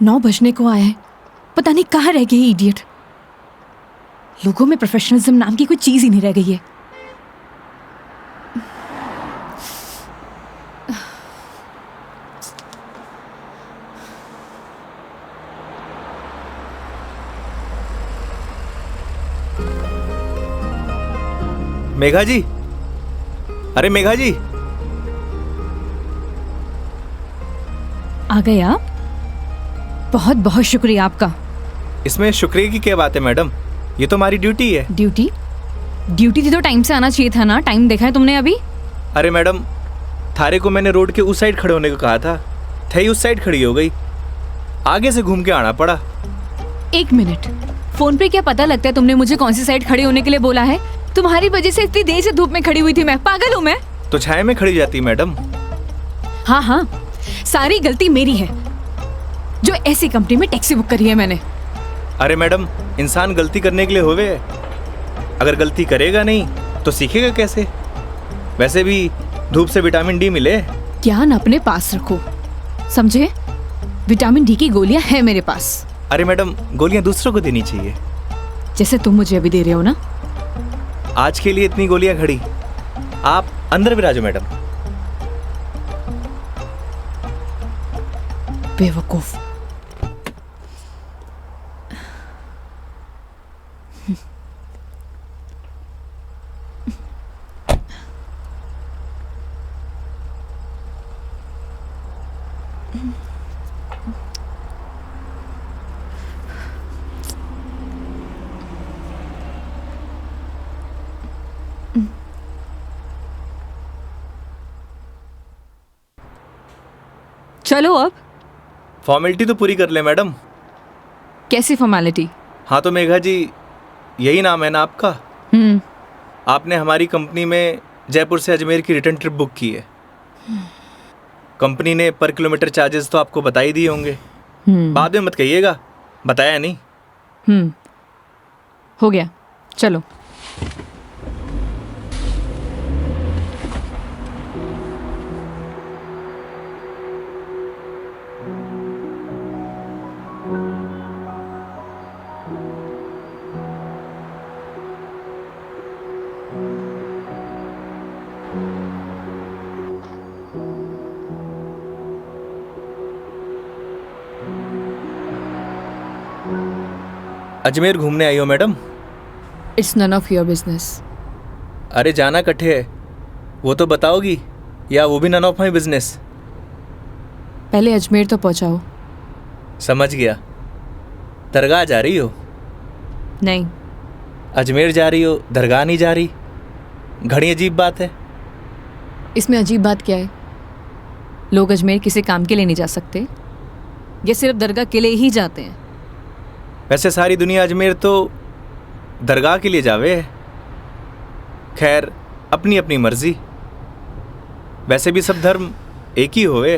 9 बजने को आया है, पता नहीं कहाँ रह गई इडियट। लोगों में प्रोफेशनलिज्म नाम की कोई चीज ही नहीं रह गई है। मेघा जी, अरे मेघा जी, आ गए आप? बहुत बहुत शुक्रिया आपका। इसमें शुक्रिया की क्या बात है मैडम, ये तो हमारी ड्यूटी है। ड्यूटी? ड्यूटी थी तो टाइम से आना चाहिए था ना। टाइम देखा है तुमने अभी? अरे मैडम, थारे को मैंने रोड के उस साइड खड़े होने को कहा था, थई उस साइड खड़ी हो गई, आगे से घूम के आना पड़ा। 1 मिनट, फोन पे क्या पता लगता है तुमने मुझे कौन सी साइड खड़े होने के लिए बोला है? तुम्हारी वजह से इतनी देर से धूप में खड़ी हुई थी मैं। पागल हूँ मैं? तो छाया में खड़ी जाती मैडम। हाँ हाँ, सारी गलती मेरी है जो ऐसी कंपनी में टैक्सी बुक करी है मैंने। अरे मैडम, इंसान गलती करने के लिए होवे, अगर गलती करेगा नहीं तो सीखेगा कैसे? वैसे भी धूप से विटामिन डी मिले। ज्ञान अपने पास रखो, समझे? विटामिन डी की गोलियां हैं मेरे पास। अरे मैडम, गोलियां दूसरों को देनी चाहिए, जैसे तुम मुझे अभी दे रहे हो ना। आज के लिए इतनी गोलियां खड़ी, आप अंदर विराजो मैडम। बेवकूफ। चलो अब। फॉर्मेलिटी तो पूरी कर ले मैडम। कैसी फॉर्मेलिटी? हाँ तो मेघा जी, यही नाम है ना आपका? आपने हमारी कंपनी में जयपुर से अजमेर की रिटर्न ट्रिप बुक की है। कंपनी ने पर किलोमीटर चार्जेस तो आपको बता ही दिए होंगे। बाद में मत कहिएगा बताया नहीं। हो गया, चलो। अजमेर घूमने आई हो madam? It's none of your business. अरे जाना कट्ठे है, वो तो बताओगी, या वो भी नन ऑफ माई बिजनेस? पहले अजमेर तो पहुंचाओ। समझ गया। दरगाह जा रही हो? नहीं। अजमेर जा रही हो, दरगाह नहीं जा रही? घड़ी अजीब बात है। इसमें अजीब बात क्या है? लोग अजमेर किसी काम के लिए नहीं जा सकते, ये सिर्फ दरगाह के लिए ही जाते हैं। वैसे सारी दुनिया अजमेर तो दरगाह के लिए जावे है। खैर, अपनी अपनी मर्जी। वैसे भी सब धर्म एक ही होवे,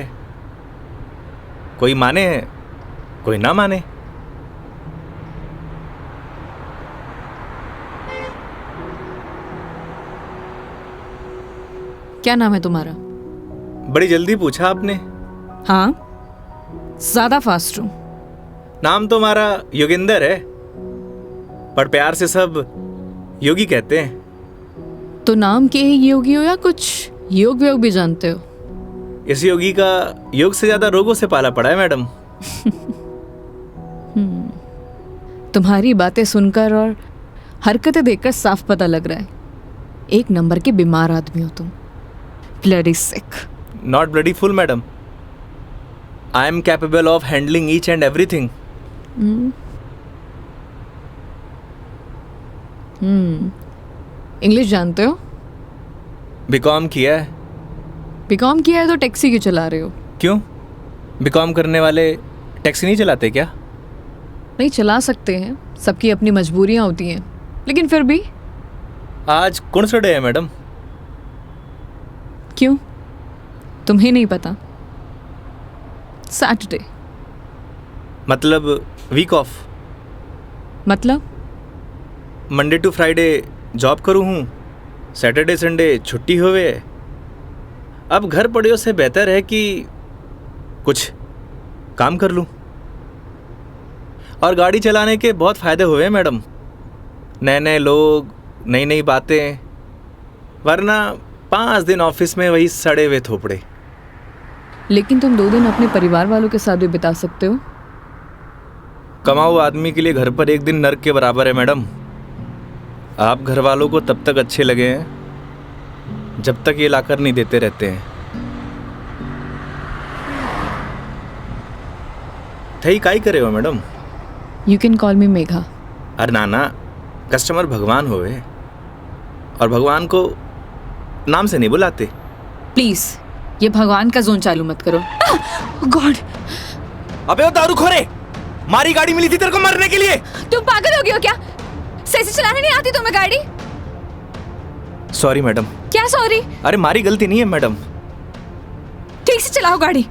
कोई माने कोई ना माने। क्या नाम है तुम्हारा? बड़ी जल्दी पूछा आपने। हाँ, ज्यादा फास्ट हूं। नाम तो हमारा योगेंद्र है, पर प्यार से सब योगी कहते हैं। तो नाम के ही योगी हो या कुछ योग व्योग भी जानते हो? इस योगी का योग से ज्यादा रोगों से पाला पड़ा है मैडम। तुम्हारी बातें सुनकर और हरकतें देखकर साफ पता लग रहा है, एक नंबर के बीमार आदमी हो तुम। Bloody sick. Not bloody fool madam, I am capable of handling each and everything. English जानते हो? बीकॉम किया है। बीकॉम किया है तो टैक्सी क्यों चला रहे हो? क्यों, बीकॉम करने वाले टैक्सी नहीं चलाते क्या? नहीं, चला सकते हैं, सबकी अपनी मजबूरियां होती हैं, लेकिन फिर भी। आज कौन सा डे है मैडम? क्यों, तुम्हें नहीं पता? सैटरडे। मतलब वीक ऑफ? मतलब मंडे टू फ्राइडे जॉब करूँ हूँ, सैटरडे संडे छुट्टी होवे। अब घर पड़े से बेहतर है कि कुछ काम कर लूँ। और गाड़ी चलाने के बहुत फ़ायदे हुए हैं मैडम। नए नए लोग, नई नई बातें, वरना 5 दिन ऑफिस में वही सड़े हुए थोपड़े। लेकिन तुम 2 दिन अपने परिवार वालों के साथ भी बिता सकते हो। कमाऊ आदमी के लिए घर पर एक दिन नर्क के बराबर है मैडम। आप घर वालों को तब तक अच्छे लगे हैं जब तक ये लाकर नहीं देते रहते हैं। थई काई करे हो मैडम? यू कैन कॉल मी मेघा। अरे नाना, कस्टमर भगवान होवे और भगवान को नाम से नहीं बुलाते। प्लीज ये भगवान का जोन चालू मत करो। गॉड! अबे वो दारूखोरे, मारी गाड़ी मिली थी तेरे को मरने के लिए। तुम पागल हो गए हो क्या? सही से चलाने नहीं आती तुम्हें गाड़ी? Sorry madam. क्या सॉरी? अरे मारी गलती नहीं है मैडम। ठीक से चलाओ गाड़ी।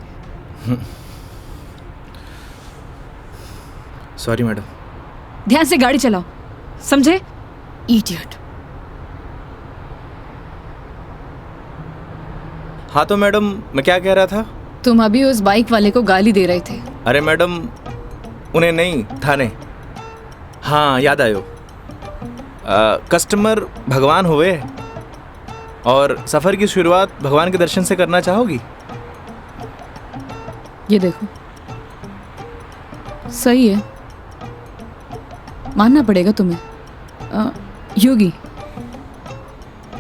Sorry madam. ध्यान से गाड़ी चलाओ, समझे? इडियट। हाँ तो मैडम, मैं क्या कह रहा था? तुम अभी उस बाइक वाले को गाली दे रहे थे। अरे मैडम, उन्हें नहीं, थाने। हाँ याद आयो। कस्टमर भगवान हुए और सफ़र की शुरुआत भगवान के दर्शन से करना चाहोगी? ये देखो, सही है, मानना पड़ेगा तुम्हें। योगी,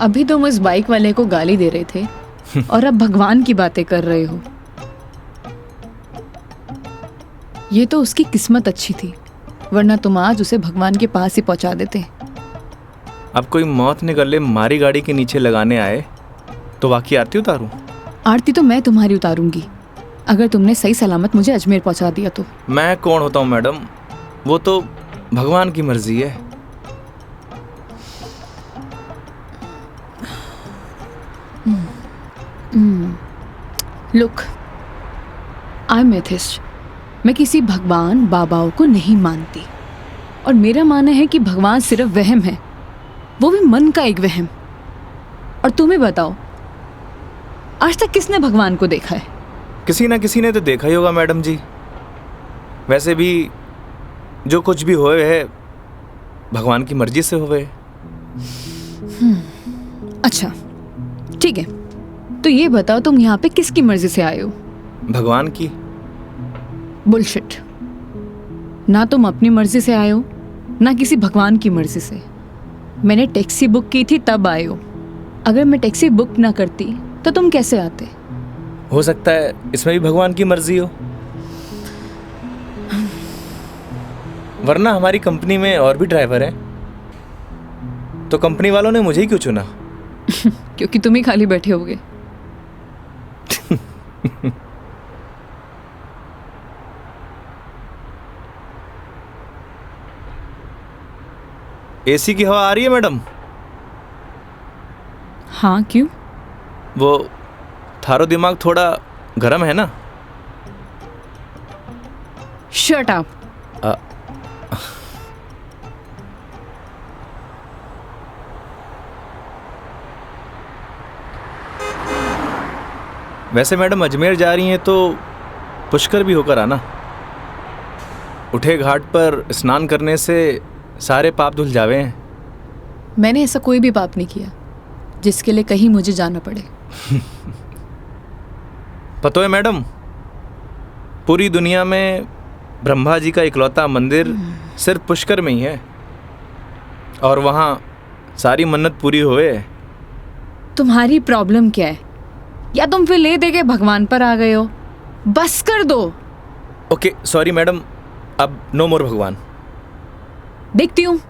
अभी तुम उस बाइक वाले को गाली दे रहे थे और अब भगवान की बातें कर रहे हो। ये तो उसकी किस्मत अच्छी थी, वरना तुम आज उसे भगवान के पास ही पहुंचा देते। अब कोई मौत ने गले मारी गाड़ी के नीचे लगाने आए तो वाकई आरती उतारूं? आरती तो मैं तुम्हारी उतारूंगी, अगर तुमने सही सलामत मुझे अजमेर पहुंचा दिया तो। मैं कौन होता हूँ मैडम, वो तो भगवान की मर्जी है। Look, I am atheist. मैं किसी भगवान बाबाओं को नहीं मानती और मेरा मानना है कि भगवान सिर्फ वहम है, वो भी मन का एक वहम। और तुम्हें बताओ, आज तक किसने भगवान को देखा है? किसी ना किसी ने तो देखा ही होगा मैडम जी। वैसे भी जो कुछ भी होए है भगवान की मर्जी से होए। अच्छा ठीक है, तो ये बताओ तुम यहाँ पे किसकी मर्जी से आए हो? भगवान की। बुलशिट। ना तुम अपनी मर्जी से आए हो, ना किसी भगवान की मर्जी से। मैंने टैक्सी बुक की थी तब आए हो। अगर मैं टैक्सी बुक ना करती तो तुम कैसे आते? हो सकता है इसमें भी भगवान की मर्जी हो, वरना हमारी कंपनी में और भी ड्राइवर हैं, तो कंपनी वालों ने मुझे ही क्यों चुना? क्योंकि तुम ही खाली बैठे होगे। एसी की हवा आ रही है मैडम? हाँ क्यों? वो थारो दिमाग थोड़ा गर्म है ना? Shut up. वैसे मैडम अजमेर जा रही हैं तो पुष्कर भी होकर आना। उठे घाट पर स्नान करने से सारे पाप धुल जावे हैं। मैंने ऐसा कोई भी पाप नहीं किया जिसके लिए कहीं मुझे जाना पड़े। पता है मैडम, पूरी दुनिया में ब्रह्मा जी का इकलौता मंदिर सिर्फ पुष्कर में ही है और वहाँ सारी मन्नत पूरी हुए। तुम्हारी प्रॉब्लम क्या है? या तुम फिर ले दे के भगवान पर आ गए हो? बस कर दो। ओके सॉरी मैडम, अब नो मोर भगवान। देखती हूँ।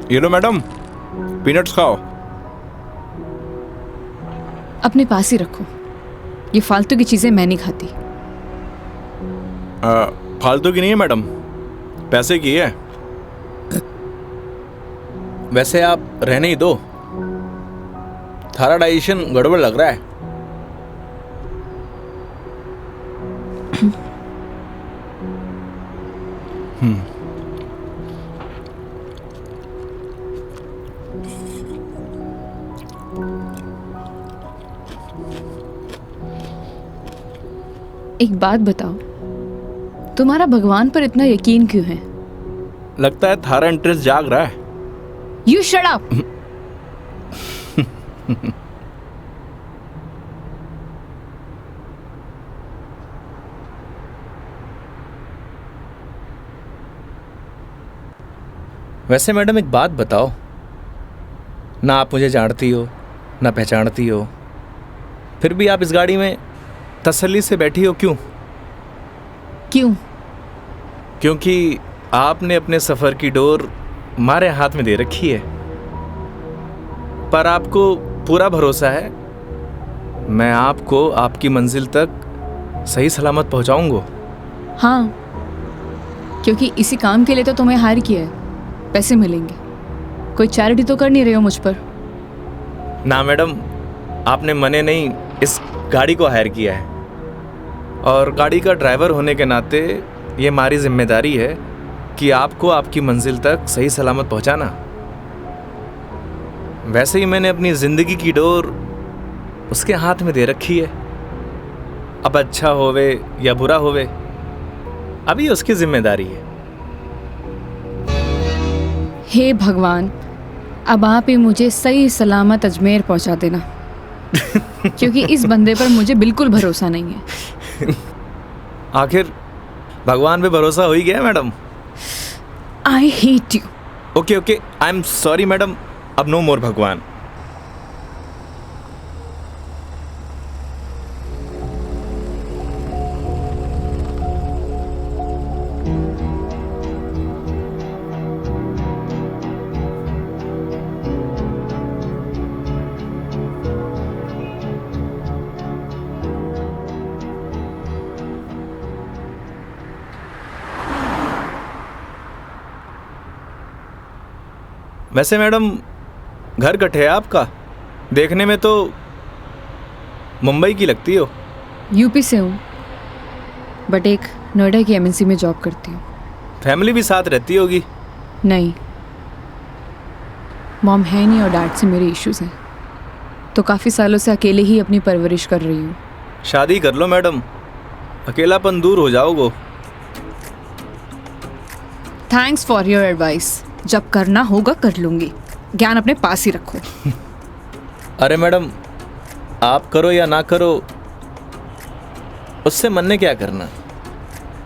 ये लो मैडम, पीनट्स खाओ। अपने पास ही रखो, ये फालतू की चीजें मैं नहीं खाती। फालतू की नहीं है मैडम, पैसे की है। वैसे आप रहने ही दो, थारा डाइजेशन गड़बड़ लग रहा है। एक बात बताओ, तुम्हारा भगवान पर इतना यकीन क्यों है? लगता है थारा इंटरेस्ट जाग रहा है। You shut up. वैसे मैडम एक बात बताओ, ना आप मुझे जानती हो ना पहचानती हो, फिर भी आप इस गाड़ी में तसल्ली से बैठी हो, क्यों? क्यों? क्योंकि आपने अपने सफ़र की डोर हमारे हाथ में दे रखी है, पर आपको पूरा भरोसा है मैं आपको आपकी मंजिल तक सही सलामत पहुंचाऊंगा। हाँ, क्योंकि इसी काम के लिए तो तुम्हें हायर किया है, पैसे मिलेंगे। कोई चैरिटी तो कर नहीं रहे हो मुझ पर? ना मैडम, आपने मने नहीं इस गाड़ी को हायर किया है, और गाड़ी का ड्राइवर होने के नाते ये हमारी जिम्मेदारी है कि आपको आपकी मंजिल तक सही सलामत पहुंचाना। वैसे ही मैंने अपनी ज़िंदगी की डोर उसके हाथ में दे रखी है। अब अच्छा होवे या बुरा होवे, अभी उसकी जिम्मेदारी है। हे भगवान, अब आप ही मुझे सही सलामत अजमेर पहुंचा देना, क्योंकि इस बंदे पर मुझे बिल्कुल भरोसा नहीं है। आखिर भगवान पे भरोसा हो ही गया madam. I hate you. Okay okay, I am sorry madam, अब नो मोर भगवान। वैसे मैडम घर कट है आपका? देखने में तो मुंबई की लगती हो। यूपी से हूँ, बट एक नोएडा की एमएनसी में जॉब करती हूँ। फैमिली भी साथ रहती होगी? नहीं, मॉम है नहीं और डैड से मेरे इश्यूज हैं, तो काफ़ी सालों से अकेले ही अपनी परवरिश कर रही हूँ। शादी कर लो मैडम, अकेलापन दूर हो जाओगे। Thanks for your advice. जब करना होगा कर लूँगी, ज्ञान अपने पास ही रखो। अरे मैडम, आप करो या ना करो, उससे मन ने क्या करना।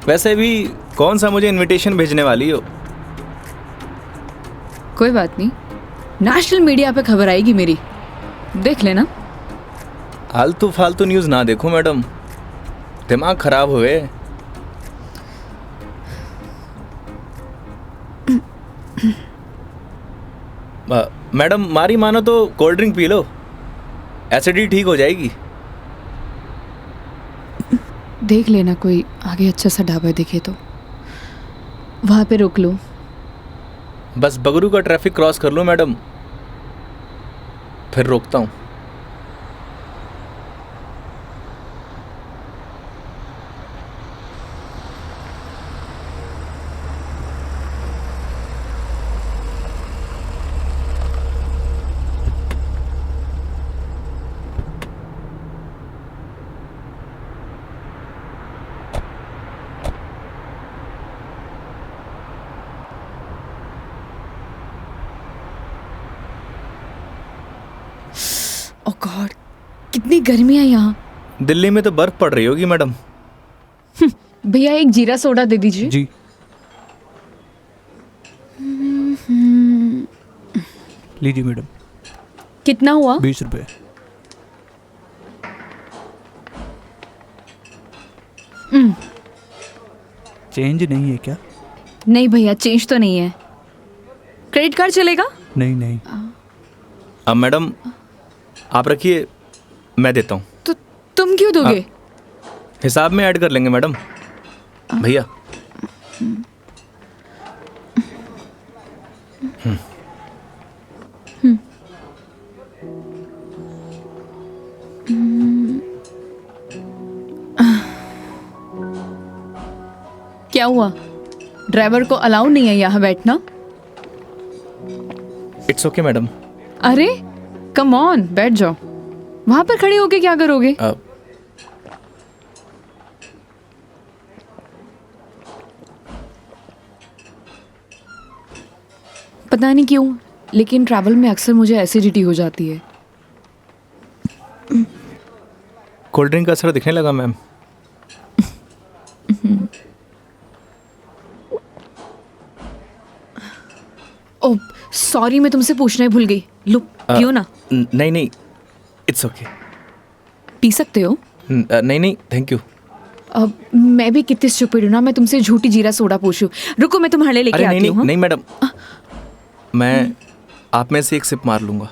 वैसे भी कौन सा मुझे इनविटेशन भेजने वाली हो? कोई बात नहीं, नेशनल मीडिया पे खबर आएगी मेरी, देख लेना। आलतू फालतू न्यूज़ ना देखो मैडम, दिमाग खराब हुए। मैडम मारी मानो तो cold drink P low, acidity ठीक हो जाएगी। देख लेना कोई आगे अच्छा सा ढाबा दिखे तो वहाँ पे रोक लो। बस बगरू का ट्रैफिक क्रॉस कर लो मैडम, फिर रोकता हूँ। ओह गॉड, कितनी गर्मी है यहाँ। दिल्ली में तो बर्फ पड़ रही होगी मैडम। भैया एक जीरा सोडा दे दीजिए। जी। लीजिए मैडम। कितना हुआ? 20 रुपये। चेंज नहीं है क्या? नहीं भैया, चेंज तो नहीं है। क्रेडिट कार्ड चलेगा? नहीं नहीं। अब मैडम आप रखिए, मैं देता हूँ। तो तुम क्यों दोगे? हिसाब में ऐड कर लेंगे मैडम। भैया क्या हुआ? ड्राइवर को अलाउ नहीं है यहाँ बैठना? It's okay madam. अरे कम ऑन, बैठ जाओ। वहां पर खड़े होके क्या करोगे? पता नहीं क्यों, लेकिन ट्रैवल में अक्सर मुझे एसिडिटी हो जाती है। कोल्ड ड्रिंक का असर दिखने लगा मैम। ओह सॉरी, मैं तुमसे पूछना ही भूल गई। लो पियो ना। नहीं नहीं, इट्स ओके। पी सकते हो। नहीं नहीं, थैंक यू। अब मैं भी कितनी स्टूपिड हूँ ना, मैं तुमसे झूठी जीरा सोडा पूछूं। रुको मैं तुम्हारे लिए लेके अरे आती नहीं हूँ। नहीं नहीं मैडम, मैं आप में से एक सिप मार लूंगा।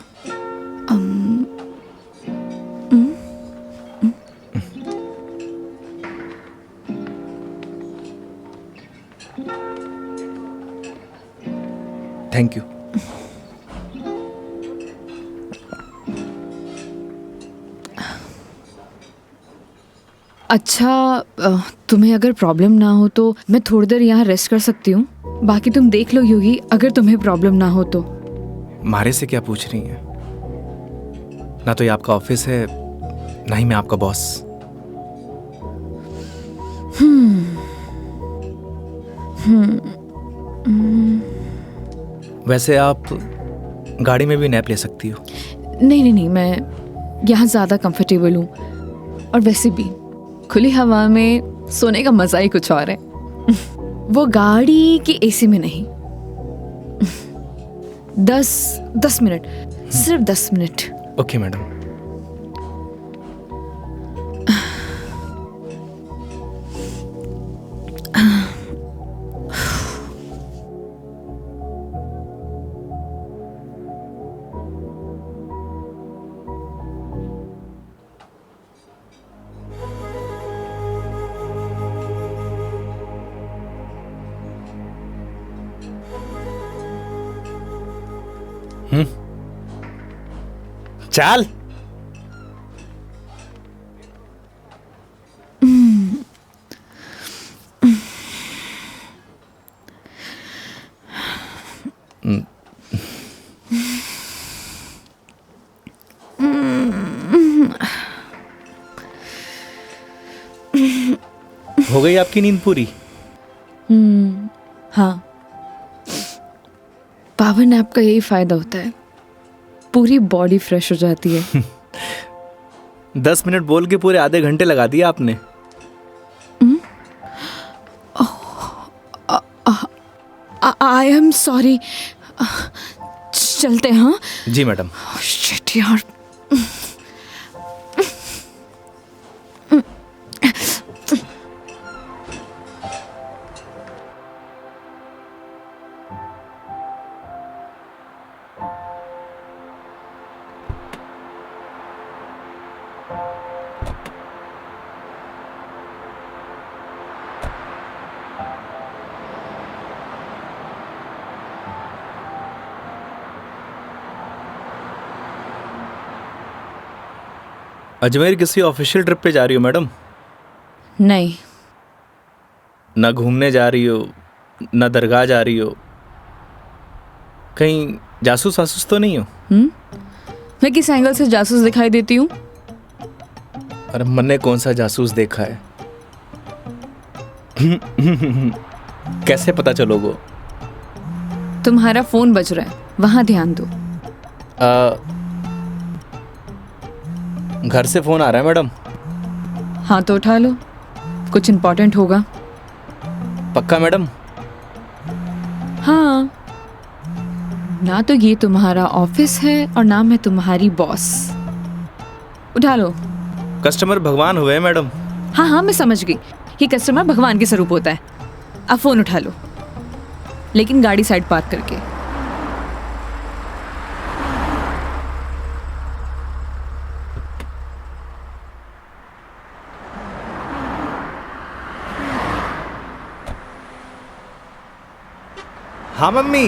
Thank you. अच्छा, तुम्हें अगर प्रॉब्लम ना हो तो मैं थोड़ी देर यहाँ रेस्ट कर सकती हूँ। बाकी तुम देख लो योगी, अगर तुम्हें प्रॉब्लम ना हो तो। मारे से क्या पूछ रही हैं? ना तो ये आपका ऑफिस है, ना ही मैं आपका बॉस। वैसे आप गाड़ी में भी नैप ले सकती हो। नहीं नहीं नहीं, मैं यहाँ ज़्यादा कंफर्टेबल हूँ। और वैसे भी खुली हवा में सोने का मज़ा ही कुछ और है। वो गाड़ी की एसी में नहीं। 10 मिनट, सिर्फ 10 मिनट। Okay madam. चल। हो गई आपकी नींद पूरी? हाँ, पावर नैप का यही फायदा होता है, पूरी बॉडी फ्रेश हो जाती है। 10 मिनट बोल के पूरे आधे घंटे लगा दिया आपने। आई एम सॉरी। चलते हैं। हाँ जी मैडम। शिट यार। अजमेर किसी ऑफिशियल ट्रिप पे जा रही हो मैडम? नहीं। ना घूमने जा रही हो, ना दरगाह जा रही हो, कहीं जासूस वासूस तो नहीं हो? मैं किस एंगल से जासूस दिखाई देती हूँ? अरे मैंने कौन सा जासूस देखा है? कैसे पता चलोगे? तुम्हारा फोन बज रहा है, वहां ध्यान दो। घर से फोन आ रहा है मैडम। हाँ तो उठा लो, कुछ इम्पोर्टेंट होगा। पक्का मैडम? हाँ, ना तो ये तुम्हारा ऑफिस है और ना मैं तुम्हारी बॉस। उठा लो। कस्टमर भगवान हुए मैडम। हाँ हाँ मैं समझ गई, ये कस्टमर भगवान के स्वरूप होता है। अब फोन उठा लो, लेकिन गाड़ी साइड पार्क करके। हाँ मम्मी।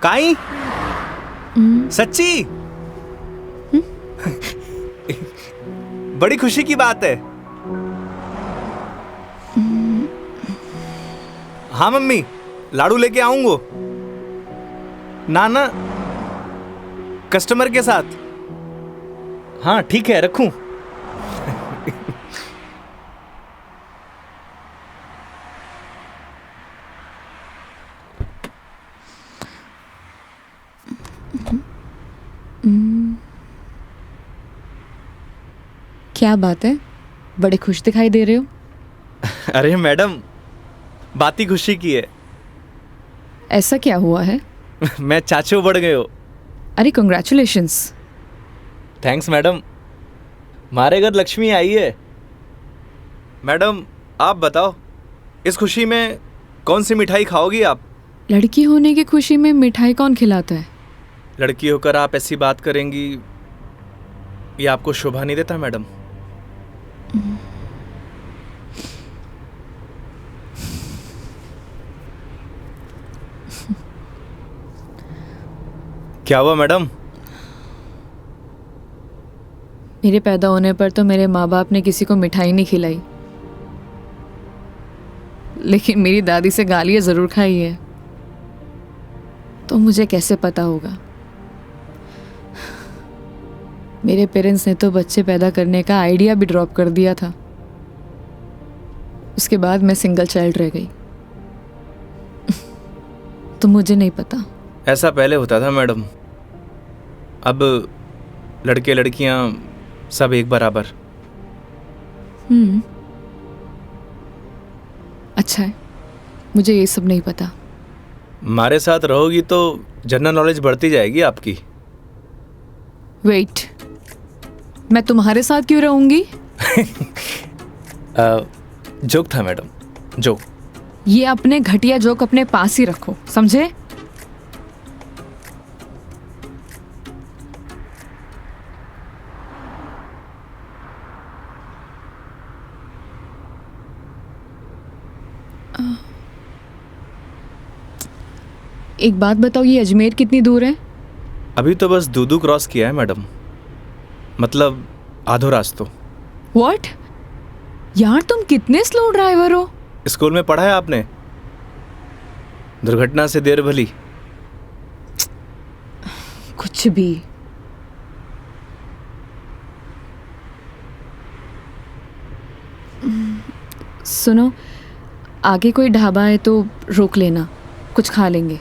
काई? सच्ची? बड़ी खुशी की बात है। हाँ मम्मी, लाडू लेके आऊंगो। ना ना, कस्टमर के साथ। हाँ ठीक है, रखूं। क्या बात है, बड़े खुश दिखाई दे रहे हो। अरे मैडम, बात ही खुशी की है। ऐसा क्या हुआ है। मैं चाचू बढ़ गए हो। अरे कंग्रेचुलेशंस। थैंक्स मैडम, हमारे घर लक्ष्मी आई है। मैडम आप बताओ, इस खुशी में कौन सी मिठाई खाओगी आप? लड़की होने की खुशी में मिठाई कौन खिलाता है। लड़की होकर आप ऐसी बात करेंगी, ये आपको शोभा नहीं देता मैडम। क्या हुआ मैडम? मेरे पैदा होने पर तो मेरे माँ बाप ने किसी को मिठाई नहीं खिलाई, लेकिन मेरी दादी से गालियाँ ज़रूर खाई है। तो मुझे कैसे पता होगा। मेरे पेरेंट्स ने तो बच्चे पैदा करने का आइडिया भी ड्रॉप कर दिया था। उसके बाद मैं सिंगल चाइल्ड रह गई। तो मुझे नहीं पता। ऐसा पहले होता था मैडम, अब लड़के लड़कियां सब एक बराबर। अच्छा है, मुझे ये सब नहीं पता। हमारे साथ रहोगी तो जनरल नॉलेज बढ़ती जाएगी आपकी। वेट, मैं तुम्हारे साथ क्यों रहूंगी। जोक था मैडम, जोक। ये अपने घटिया जोक अपने पास ही रखो, समझे। एक बात बताओ, ये अजमेर कितनी दूर है। अभी तो बस दूदू क्रॉस किया है मैडम, मतलब आधो रास्तों। व्हाट, यार तुम कितने स्लो ड्राइवर हो। स्कूल में पढ़ा है आपने, दुर्घटना से देर भली। कुछ भी। सुनो, आगे कोई ढाबा है तो रोक लेना, कुछ खा लेंगे।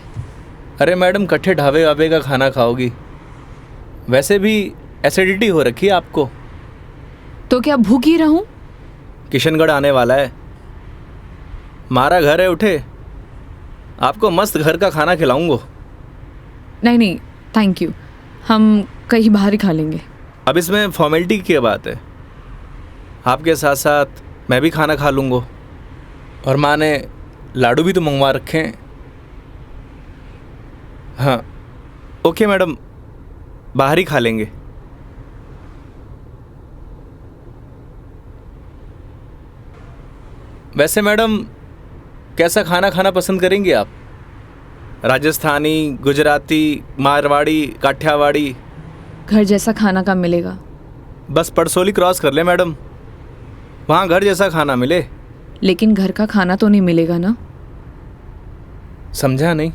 अरे मैडम, कट्ठे ढाबे वाबे का खाना खाओगी? वैसे भी एसिडिटी हो रखी है आपको। तो क्या भूखी रहूं। किशनगढ़ आने वाला है, हमारा घर है, उठे आपको मस्त घर का खाना खिलाऊंगा। नहीं नहीं, थैंक यू, हम कहीं बाहर ही खा लेंगे। अब इसमें फॉर्मेलिटी की बात है, आपके साथ साथ मैं भी खाना खा लूँगा। और माँ ने लाडू भी तो मंगवा रखे हैं। हाँ ओके मैडम, बाहर ही खा लेंगे। वैसे मैडम, कैसा खाना खाना पसंद करेंगी आप? राजस्थानी, गुजराती, मारवाड़ी, काठियावाड़ी? घर जैसा खाना कब मिलेगा। बस पड़सोली क्रॉस कर ले मैडम, वहाँ घर जैसा खाना मिले। लेकिन घर का खाना तो नहीं मिलेगा ना। समझा नहीं।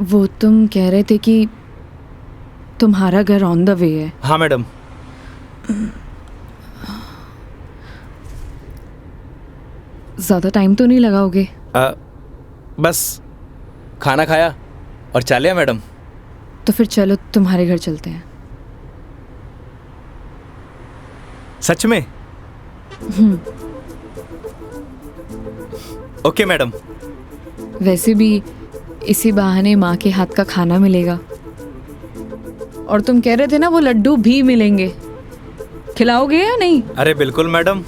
वो तुम कह रहे थे कि तुम्हारा घर ऑन द वे है। हाँ मैडम। ज़्यादा टाइम तो नहीं लगाओगे। बस खाना खाया और चलिए मैडम। तो फिर चलो तुम्हारे घर चलते हैं। सच में? Okay madam. वैसे भी इसी बहाने माँ के हाथ का खाना मिलेगा। और तुम कह रहे थे ना वो लड्डू भी मिलेंगे, खिलाओगे या नहीं। अरे बिल्कुल मैडम।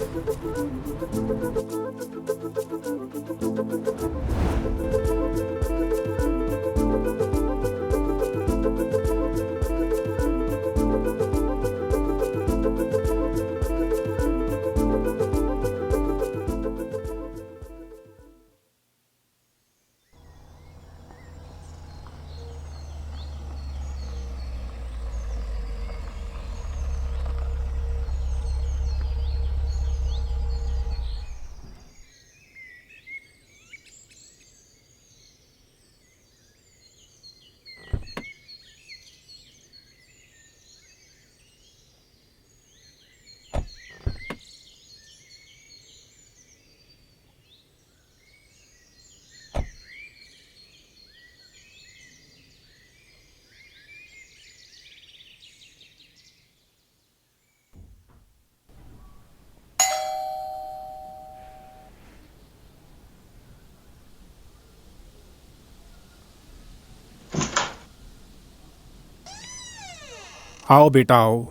आओ बेटा आओ,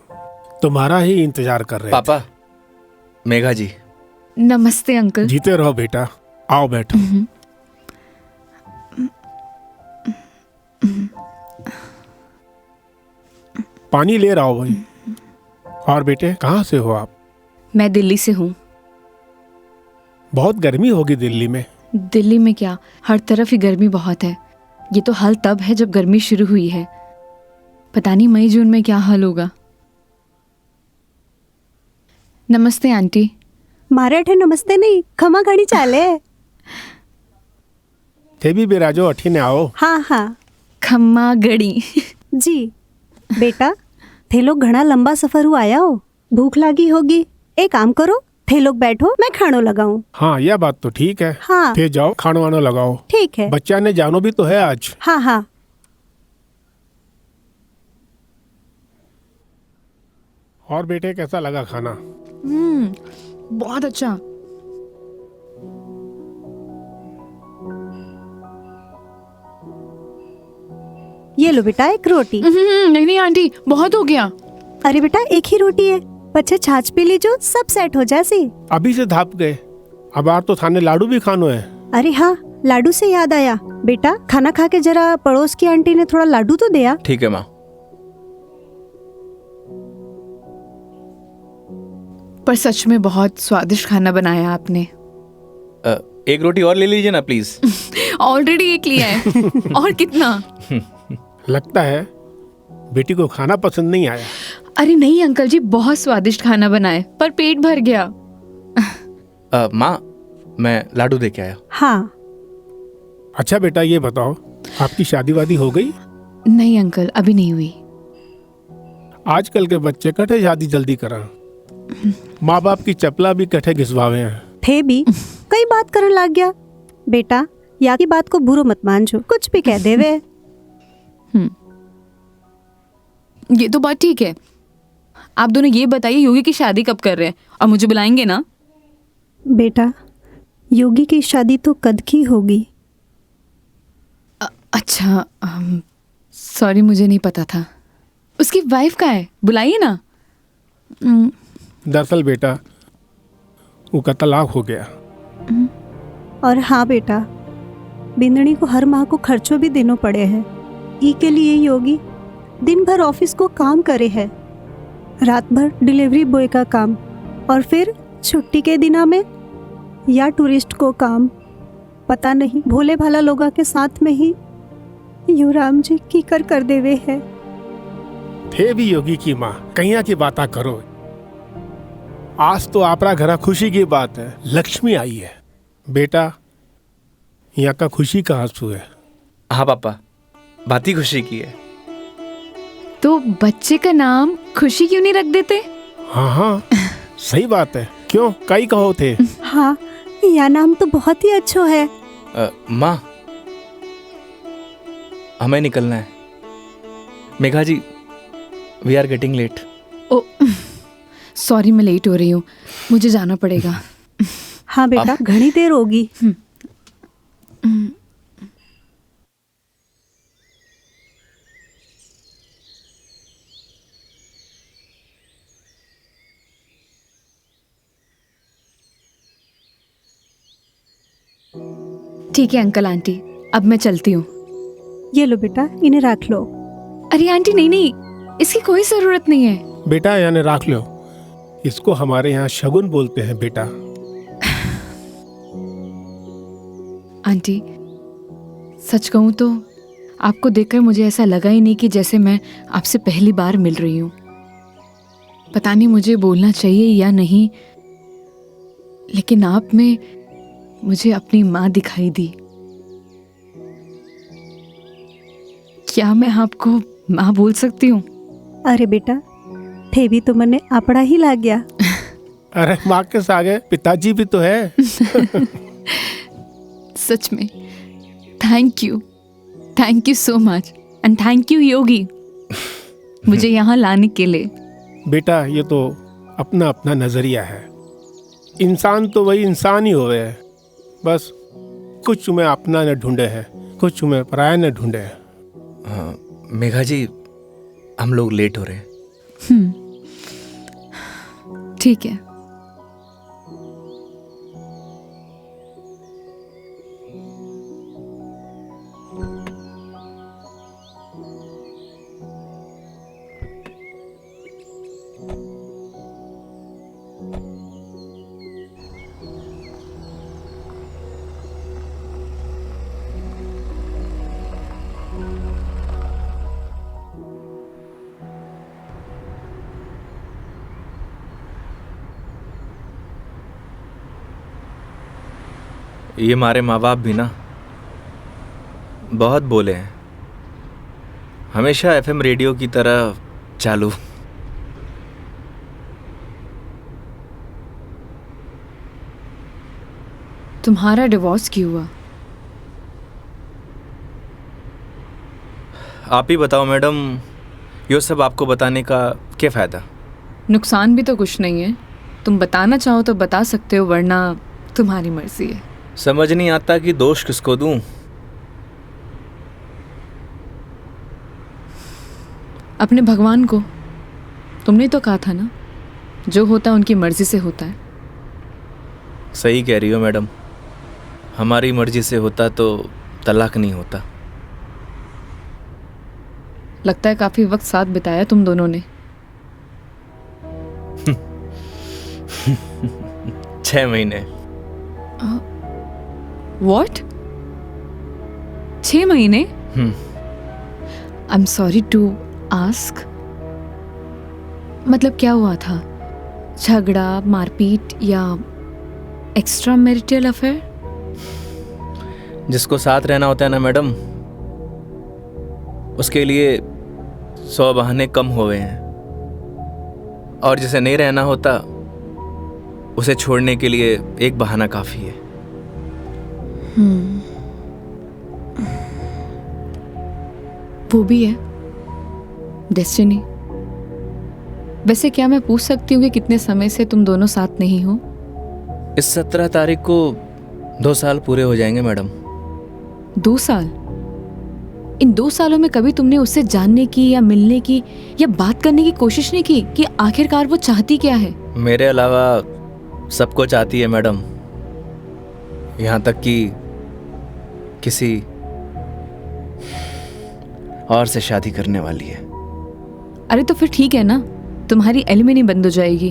तुम्हारा ही इंतजार कर रहे पापा, मेघा जी। नमस्ते अंकल। थे। जीते रहो बेटा, आओ बैठो। पानी ले रहा हो भाई। और बेटे कहाँ से हो आप? मैं दिल्ली से हूँ। बहुत गर्मी होगी दिल्ली में। दिल्ली में क्या, हर तरफ ही गर्मी बहुत है। ये तो हाल तब है जब गर्मी शुरू हुई है, पता नहीं मई जून में क्या हाल होगा। नमस्ते आंटी। मारे नमस्ते नहीं, खमा घड़ी चाले। थे भी बिराजो अठी ने आओ। हाँ हाँ खम्मा गड़ी। जी। बेटा थे लोग घना लंबा सफर हुआ आया हो, भूख लगी होगी। एक काम करो, थे लोग बैठो, मैं खानो लगाऊं। हाँ यह बात तो ठीक है। हाँ थे जाओ खानो वानो लगाओ। ठीक है। बच्चा ने जानो भी तो है आज। हाँ हाँ। और बेटे कैसा लगा खाना? बहुत अच्छा। ये लो बेटा एक रोटी। नहीं नहीं आंटी, बहुत हो गया। अरे बेटा एक ही रोटी है, बच्चे छाछ पी लीजो, सब सेट हो जासी। अभी से धाप गए, अब आर तो थाने लाडू भी खानो है। अरे हाँ, लाडू से याद आया, बेटा खाना खा के जरा पड़ोस की आंटी ने थोड़ा लाडू तो दिया। ठीक है माँ। पर सच में बहुत स्वादिष्ट खाना बनाया आपने। एक रोटी और ले लीजिए ना प्लीज। ऑलरेडी एक लिया है। और कितना? लगता है बेटी को खाना पसंद नहीं आया। अरे नहीं अंकल जी, बहुत स्वादिष्ट खाना बनाए, पर पेट भर गया। माँ, मैं लाडू दे के आया। हाँ। अच्छा बेटा ये बताओ, आपकी शादी वादी हो गई? नहीं अंकल, अभी नहीं हुई। आजकल के बच्चे कठे शादी जल्दी करा, माँ बाप की चपला भी कठे घिसवावे हैं। थे भी कई बात करने लग गया। बेटा या की बात को बुरो मत मान जो, कुछ भी कह देवे। ये तो बात ठीक है। आप दोनों ये बताइए योगी की शादी कब कर रहे हैं, और मुझे बुलाएंगे ना? बेटा योगी की शादी तो कद की होगी। अच्छा, सॉरी मुझे नहीं पता था। उसकी वाइफ कहाँ है, बुलाइए ना। दरअसल बेटा वो का तलाक हो गया। और हाँ बेटा, बिंदनी को हर माह को खर्चों भी देना पड़े हैं। ई के लिए योगी दिन भर ऑफिस को काम करे है, रात भर डिलीवरी बॉय का काम, और फिर छुट्टी के दिना में या टूरिस्ट को काम। पता नहीं भोले भाला लोगा के साथ में ही युवराम जी की कर देवे है। थे भी योगी की माँ, कहिया की बात करो। आज तो आपरा घरा खुशी की बात है, लक्ष्मी आई है। बेटा यहाँ का खुशी का आंसू है। हाँ पापा, बात ही खुशी की है। तो बच्चे का नाम खुशी क्यों नहीं रख देते? हाँ हाँ सही बात है, क्यों कई कहो थे। हाँ यह नाम तो बहुत ही अच्छा है। माँ, हमें निकलना है। Megha ji, we are getting late. Oh sorry, मैं लेट हो रही हूँ, मुझे जाना पड़ेगा। हाँ बेटा घनी देर होगी। ठीक है अंकल आंटी, अब मैं चलती हूँ। ये लो बेटा, इन्हें रख लो। अरे आंटी नहीं नहीं, इसकी कोई जरूरत नहीं है। बेटा यानी रख लो, इसको हमारे यहाँ शगुन बोलते हैं बेटा। आंटी सच कहूँ तो आपको देखकर मुझे ऐसा लगा ही नहीं कि जैसे मैं आपसे पहली बार मिल रही हूँ। पता नहीं मुझे बोलना चाहिए या नहीं, लेकिन आप में मुझे अपनी माँ दिखाई दी। क्या मैं आपको माँ बोल सकती हूँ? अरे बेटा थे भी तो मने अपना ही लाग गया। अरे माँ के सागे पिताजी भी तो है। सच में thank you so much, and thank you Yogi मुझे यहाँ लाने के लिए। बेटा ये तो अपना अपना नजरिया है, इंसान तो वही इंसान ही होवे है, बस कुछ में अपना न ढूंढे है, कुछ में पराया न ढूंढे है। मेघा जी, हम लोग लेट हो रहे हैं। ठीक है। ये हमारे माँ बाप भी ना बहुत बोले हैं, हमेशा एफएम रेडियो की तरह चालू। तुम्हारा डिवोर्स क्यों हुआ? आप ही बताओ मैडम, ये सब आपको बताने का क्या फ़ायदा? नुकसान भी तो कुछ नहीं है। तुम बताना चाहो तो बता सकते हो, वरना तुम्हारी मर्जी है। समझ नहीं आता कि दोष किसको दूं। अपने भगवान को। तुमने तो कहा था ना, जो होता है उनकी मर्जी से होता है। सही कह रही हो मैडम, हमारी मर्जी से होता तो तलाक नहीं होता। लगता है काफी वक्त साथ बिताया तुम दोनों ने। 6 महीने। What? 6 महीने? I am sorry to ask, मतलब क्या हुआ था? झगड़ा, मारपीट या एक्स्ट्रा मैरिटल अफेयर? जिसको साथ रहना होता है ना मैडम, उसके लिए 100 बहाने कम हो गए हैं, और जिसे नहीं रहना होता उसे छोड़ने के लिए एक बहाना काफ़ी है। वो भी है डेस्टिनी। वैसे क्या मैं पूछ सकती हूँ कि कितने समय से तुम दोनों साथ नहीं हो? इस 17 तारीख को 2 साल पूरे हो जाएंगे मैडम। 2 साल? इन 2 सालों में कभी तुमने उससे जानने की या मिलने की या बात करने की कोशिश नहीं की कि आखिरकार वो चाहती क्या है? मेरे अलावा सबको चाहती है मैडम, यहाँ तक कि किसी और से शादी करने वाली है। अरे तो फिर ठीक है ना, तुम्हारी एलिमनी बंद हो जाएगी।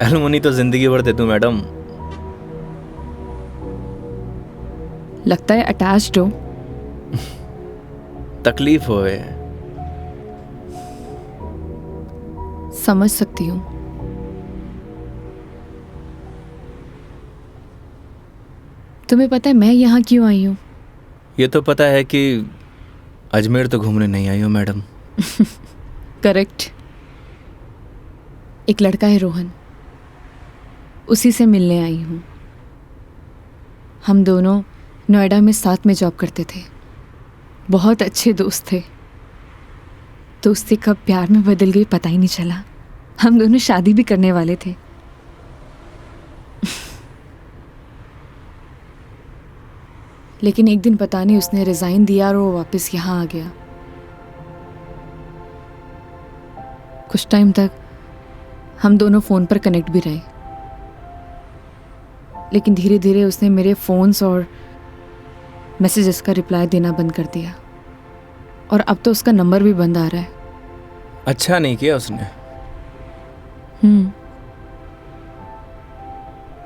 एलुमनी तो जिंदगी भर दे दूं मैडम। लगता है अटैच्ड हो। तकलीफ होए। समझ सकती हूँ। तुम्हें पता है मैं यहाँ क्यों आई हूँ? ये तो पता है कि अजमेर तो घूमने नहीं आई हो मैडम। करेक्ट। एक लड़का है रोहन, उसी से मिलने आई हूँ। हम दोनों नोएडा में साथ में जॉब करते थे, बहुत अच्छे दोस्त थे। दोस्ती कब प्यार में बदल गई पता ही नहीं चला। हम दोनों शादी भी करने वाले थे। लेकिन एक दिन पता नहीं उसने रिजाइन दिया और वो वापस यहाँ आ गया। कुछ टाइम तक हम दोनों फ़ोन पर कनेक्ट भी रहे, लेकिन धीरे धीरे उसने मेरे फ़ोन्स और मैसेजेस का रिप्लाई देना बंद कर दिया, और अब तो उसका नंबर भी बंद आ रहा है। अच्छा नहीं किया उसने।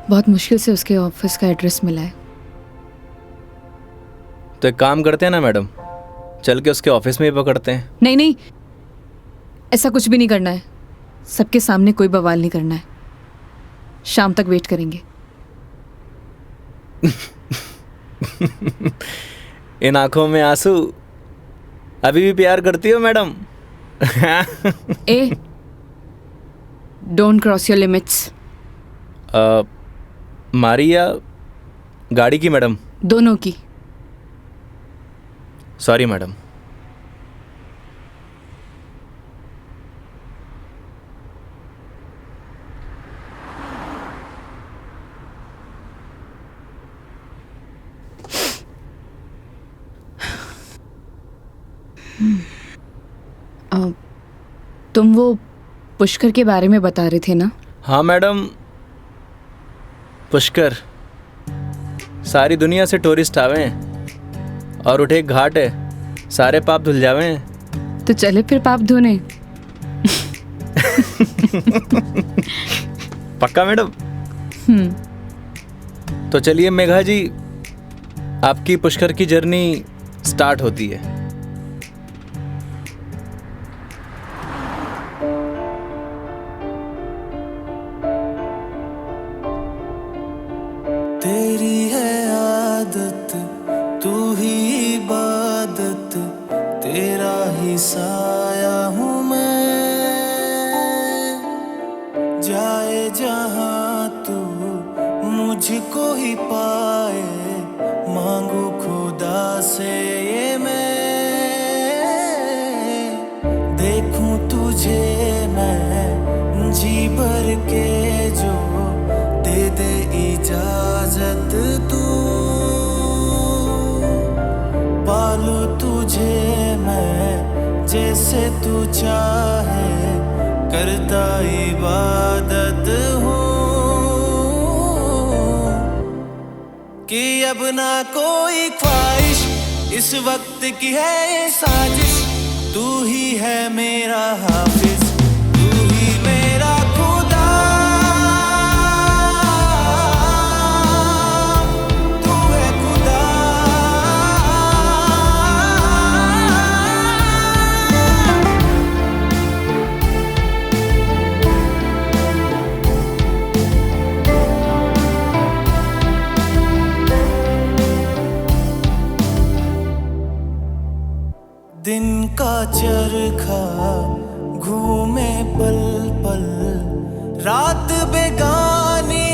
बहुत मुश्किल से उसके ऑफिस का एड्रेस मिला है। तो एक काम करते हैं ना मैडम, चल के उसके ऑफिस में ही पकड़ते हैं। नहीं नहीं, ऐसा कुछ भी नहीं करना है। सबके सामने कोई बवाल नहीं करना है। शाम तक वेट करेंगे। इन आंखों में आंसू, अभी भी प्यार करती हो madam? A, don't cross your limits. मारी या गाड़ी की मैडम? दोनों की। Sorry madam. तुम वो पुष्कर के बारे में बता रहे थे ना? हाँ मैडम, पुष्कर सारी दुनिया से टूरिस्ट आवे हैं और उठे एक घाट है, सारे पाप धुल जावे हैं। तो चले फिर पाप धोने। पक्का मैडम? तो चलिए मेघा जी, आपकी पुष्कर की जर्नी स्टार्ट होती है। तेरी है आदत, तू ही इबादत, तेरा ही साया हूँ मैं। जाए जहाँ तू मुझको ही पाए, मांगू खुदा से ये मैं। देखूं तुझे मैं जी भर के, जो दे दे इजाजत तू। पालू तुझे मैं जैसे तू चाहे, करता इबादत हूँ। कि अब ना कोई ख्वाहिश, इस वक्त की है ये साजिश। तू ही है मेरा हाफिज, तू ही मेरा खुदा। तू है खुदा। दिन का चरखा घूमे पल पल, रात बेगानी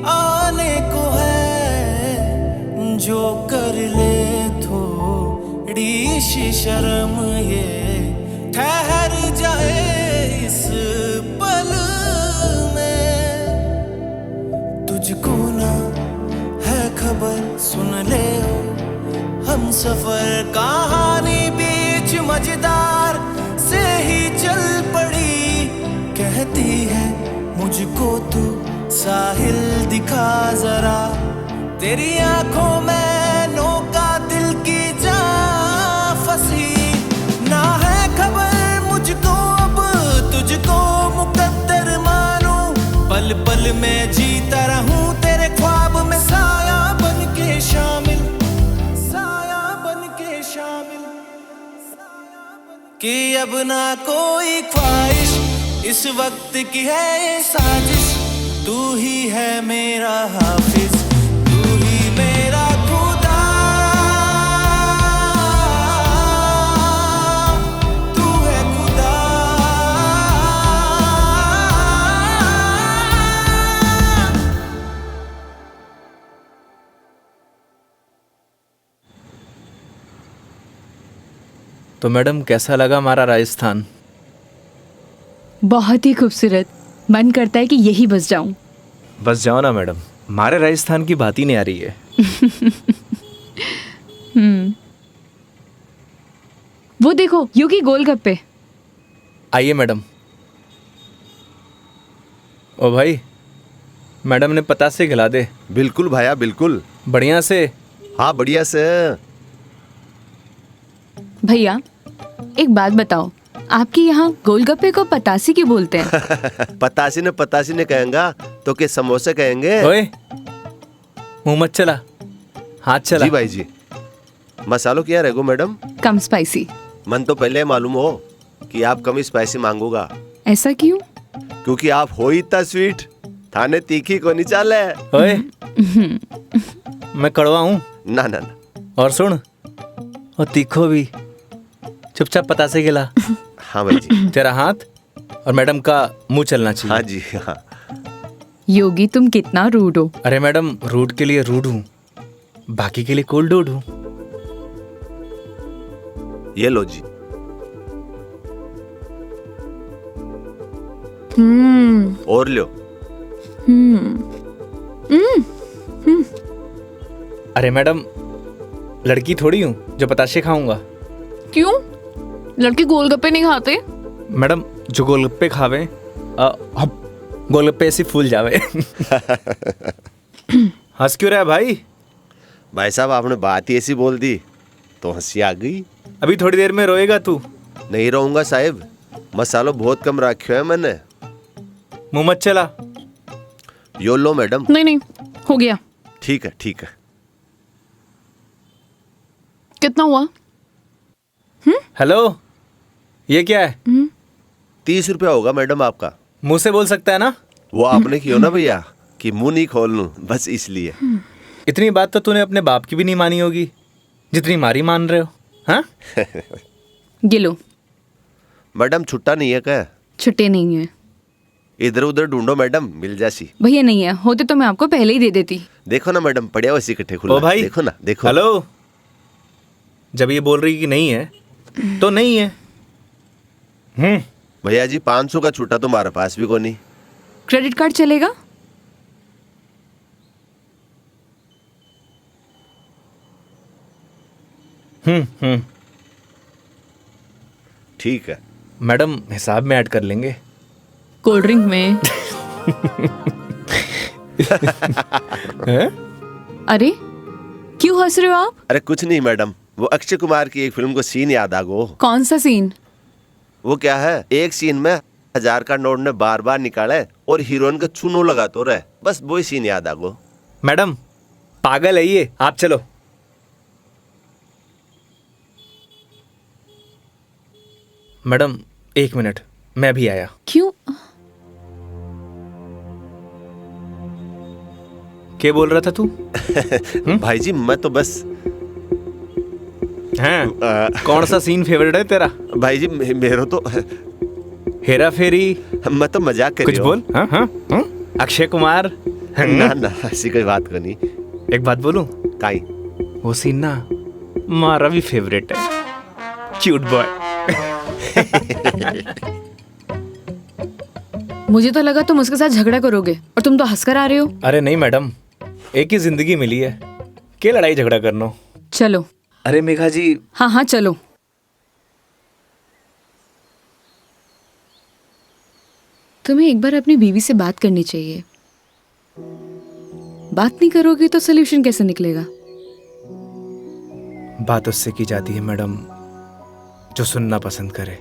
आने को है। जो कर ले थोड़ी सी शर्म, ये ठहर जाए इस पल में। तुझको ना है खबर, सुन ले हम सफर कहानी बीच मजेदार से ही चल पड़ी। कहती है मुझको तू साहिल दिखा जरा, तेरी आंखों में नौका दिल की जा फंसी। ना है खबर मुझको अब तुझको मुकद्दर मानूं, पल पल में जीता रहूं तेरे ख्वाब में, साया बन के शामिल, कि अब ना कोई ख्वाहिश, इस वक्त की है ये साजिश। तू ही है मेरा हाफिज, तू ही मेरा खुदा। तू है खुदा। तो मैडम कैसा लगा हमारा राजस्थान? बहुत ही खूबसूरत। मन करता है कि यही बस जाऊं। बस जाओ ना मैडम, हमारे राजस्थान की बात ही नहीं आ रही है। वो देखो योगी गोलगप्पे। आइए मैडम। ओ भाई, मैडम ने पतासे खिला दे। बिल्कुल भाया बिल्कुल। बढ़िया से। हाँ बढ़िया से। भैया एक बात बताओ, आपके यहाँ गोलगप्पे को पतासी क्यों बोलते हैं? पतासी ने कहेंगा तो के समोसे कहेंगे। ओए मुंह मत चला, हाथ चला। जी भाई जी। मसालों क्या रहेगो मैडम? कम स्पाइसी। मन तो पहले मालूम हो कि आप कम स्पाइसी मांगोगा। ऐसा क्यों? क्योंकि आप हो ही इतना स्वीट, थाने तीखी को नहीं चाले। ओए मैं कड़वा हूँ? ना ना ना। और सुन, और तीखो भी। चुपचाप पतासे खिला। हाँ भाई जी। तेरा हाथ और मैडम का मुंह चलना चाहिए। हाँ जी हाँ। योगी तुम कितना रूड हो। अरे मैडम, रूड के लिए रूड हूँ, बाकी के लिए कोल्ड डूड हूँ। ये लो जी। और लो। अरे मैडम, लड़की थोड़ी हूँ जो पताशे खाऊंगा। क्यों? लड़के गोलगप्पे नहीं खाते? मैडम जो गोलगप्पे खावे गोलगप्पे ऐसे फूल जावे। हंस क्यों रहा है भाई? भाई साहब आपने बात ही ऐसी बोल दी तो हंसी आ गई। अभी थोड़ी देर में रोएगा तू। नहीं रहूंगा साहब, मसालो बहुत कम रखियो है मैंने। मुंह मत चला। यो लो मैडम। नहीं नहीं, हो गया। ठीक है ठीक है। कितना हुआ? हेलो, ये क्या है? 30 रुपया होगा मैडम आपका। मुंह से बोल सकता है ना? वो आपने क्यों ना भैया कि मुंह नहीं खोल लूं, बस इसलिए। इतनी बात तो तूने अपने बाप की भी नहीं मानी होगी जितनी मारी मान रहे हो। हाँ? ये लो। मैडम छुट्टा नहीं है क्या? छुट्टे नहीं है इधर उधर ढूंढो मैडम, मिल जासी। भैया, नहीं है। होते तो मैं आपको पहले ही दे देती। देखो ना मैडम, पड़िया वैसे इकट्ठे खुला। ओ भाई, देखो ना, देखो। हेलो, जब ये बोल रही कि नहीं है तो नहीं है। भैया जी 500 का छुट्टा तो हमारे पास भी को नहीं। क्रेडिट कार्ड चलेगा? ठीक है मैडम, हिसाब में ऐड कर लेंगे। कोल्ड ड्रिंक में। अरे क्यों हंस रहे हो आप? अरे कुछ नहीं मैडम, वो अक्षय कुमार की एक फिल्म को सीन याद आ गो। कौन सा सीन? वो क्या है, एक सीन में 1000 का नोट ने बार बार निकाले और हीरोइन का चूनो लगा तो रहे, बस वही सीन याद आ गो। मैडम पागल है ये, आप चलो। मैडम 1 मिनट, मैं भी आया। क्यों? क्या बोल रहा था तू? भाई जी मैं तो बस हैं? कौन सा सीन फेवरेट है तेरा? भाई जी मेरा तो हेरा फेरी। मैं तो मजाक कर कुछ बोल। हाँ हाँ हाँ? अक्षय कुमार। ना ना ऐसी कोई बात को नहीं। एक बात बोलूं? काई वो सीन ना हमारा भी फेवरेट है। Cute boy. मुझे तो लगा तुम उसके साथ झगड़ा करोगे और तुम तो हंसकर आ रहे हो। अरे नहीं मैडम, एक ही जिंदगी मिली है, क्या लड़ाई झगड़ा करना। चलो। अरे मेघा जी। हाँ हाँ चलो। तुम्हें एक बार अपनी बीवी से बात करनी चाहिए। बात नहीं करोगे तो सोल्यूशन कैसे निकलेगा? बात उससे की जाती है मैडम जो सुनना पसंद करे,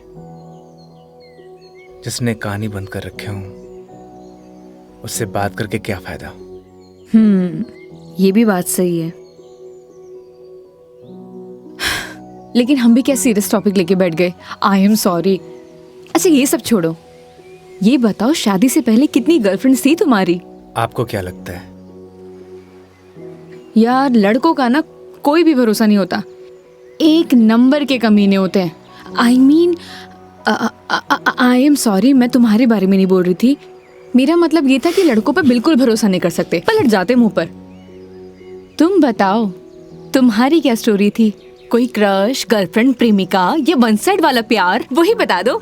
जिसने कहानी बंद कर रखे हूं। उससे बात करके क्या फायदा? ये भी बात सही है। लेकिन हम भी क्या सीरियस टॉपिक लेके बैठ गए। आई एम सॉरी। अच्छा ये सब छोड़ो, ये बताओ शादी से पहले कितनी गर्लफ्रेंड थी तुम्हारी? आपको क्या लगता है? यार लड़कों का ना कोई भी भरोसा नहीं होता, एक नंबर के कमीने होते हैं। I mean I am sorry, मैं तुम्हारे बारे में नहीं बोल रही थी। मेरा मतलब ये था कि लड़कों पर बिल्कुल भरोसा नहीं कर सकते, पलट जाते मुंह पर। तुम बताओ तुम्हारी क्या स्टोरी थी? कोई क्रश, गर्लफ्रेंड, प्रेमिका या वन साइड वाला प्यार, वही बता दो।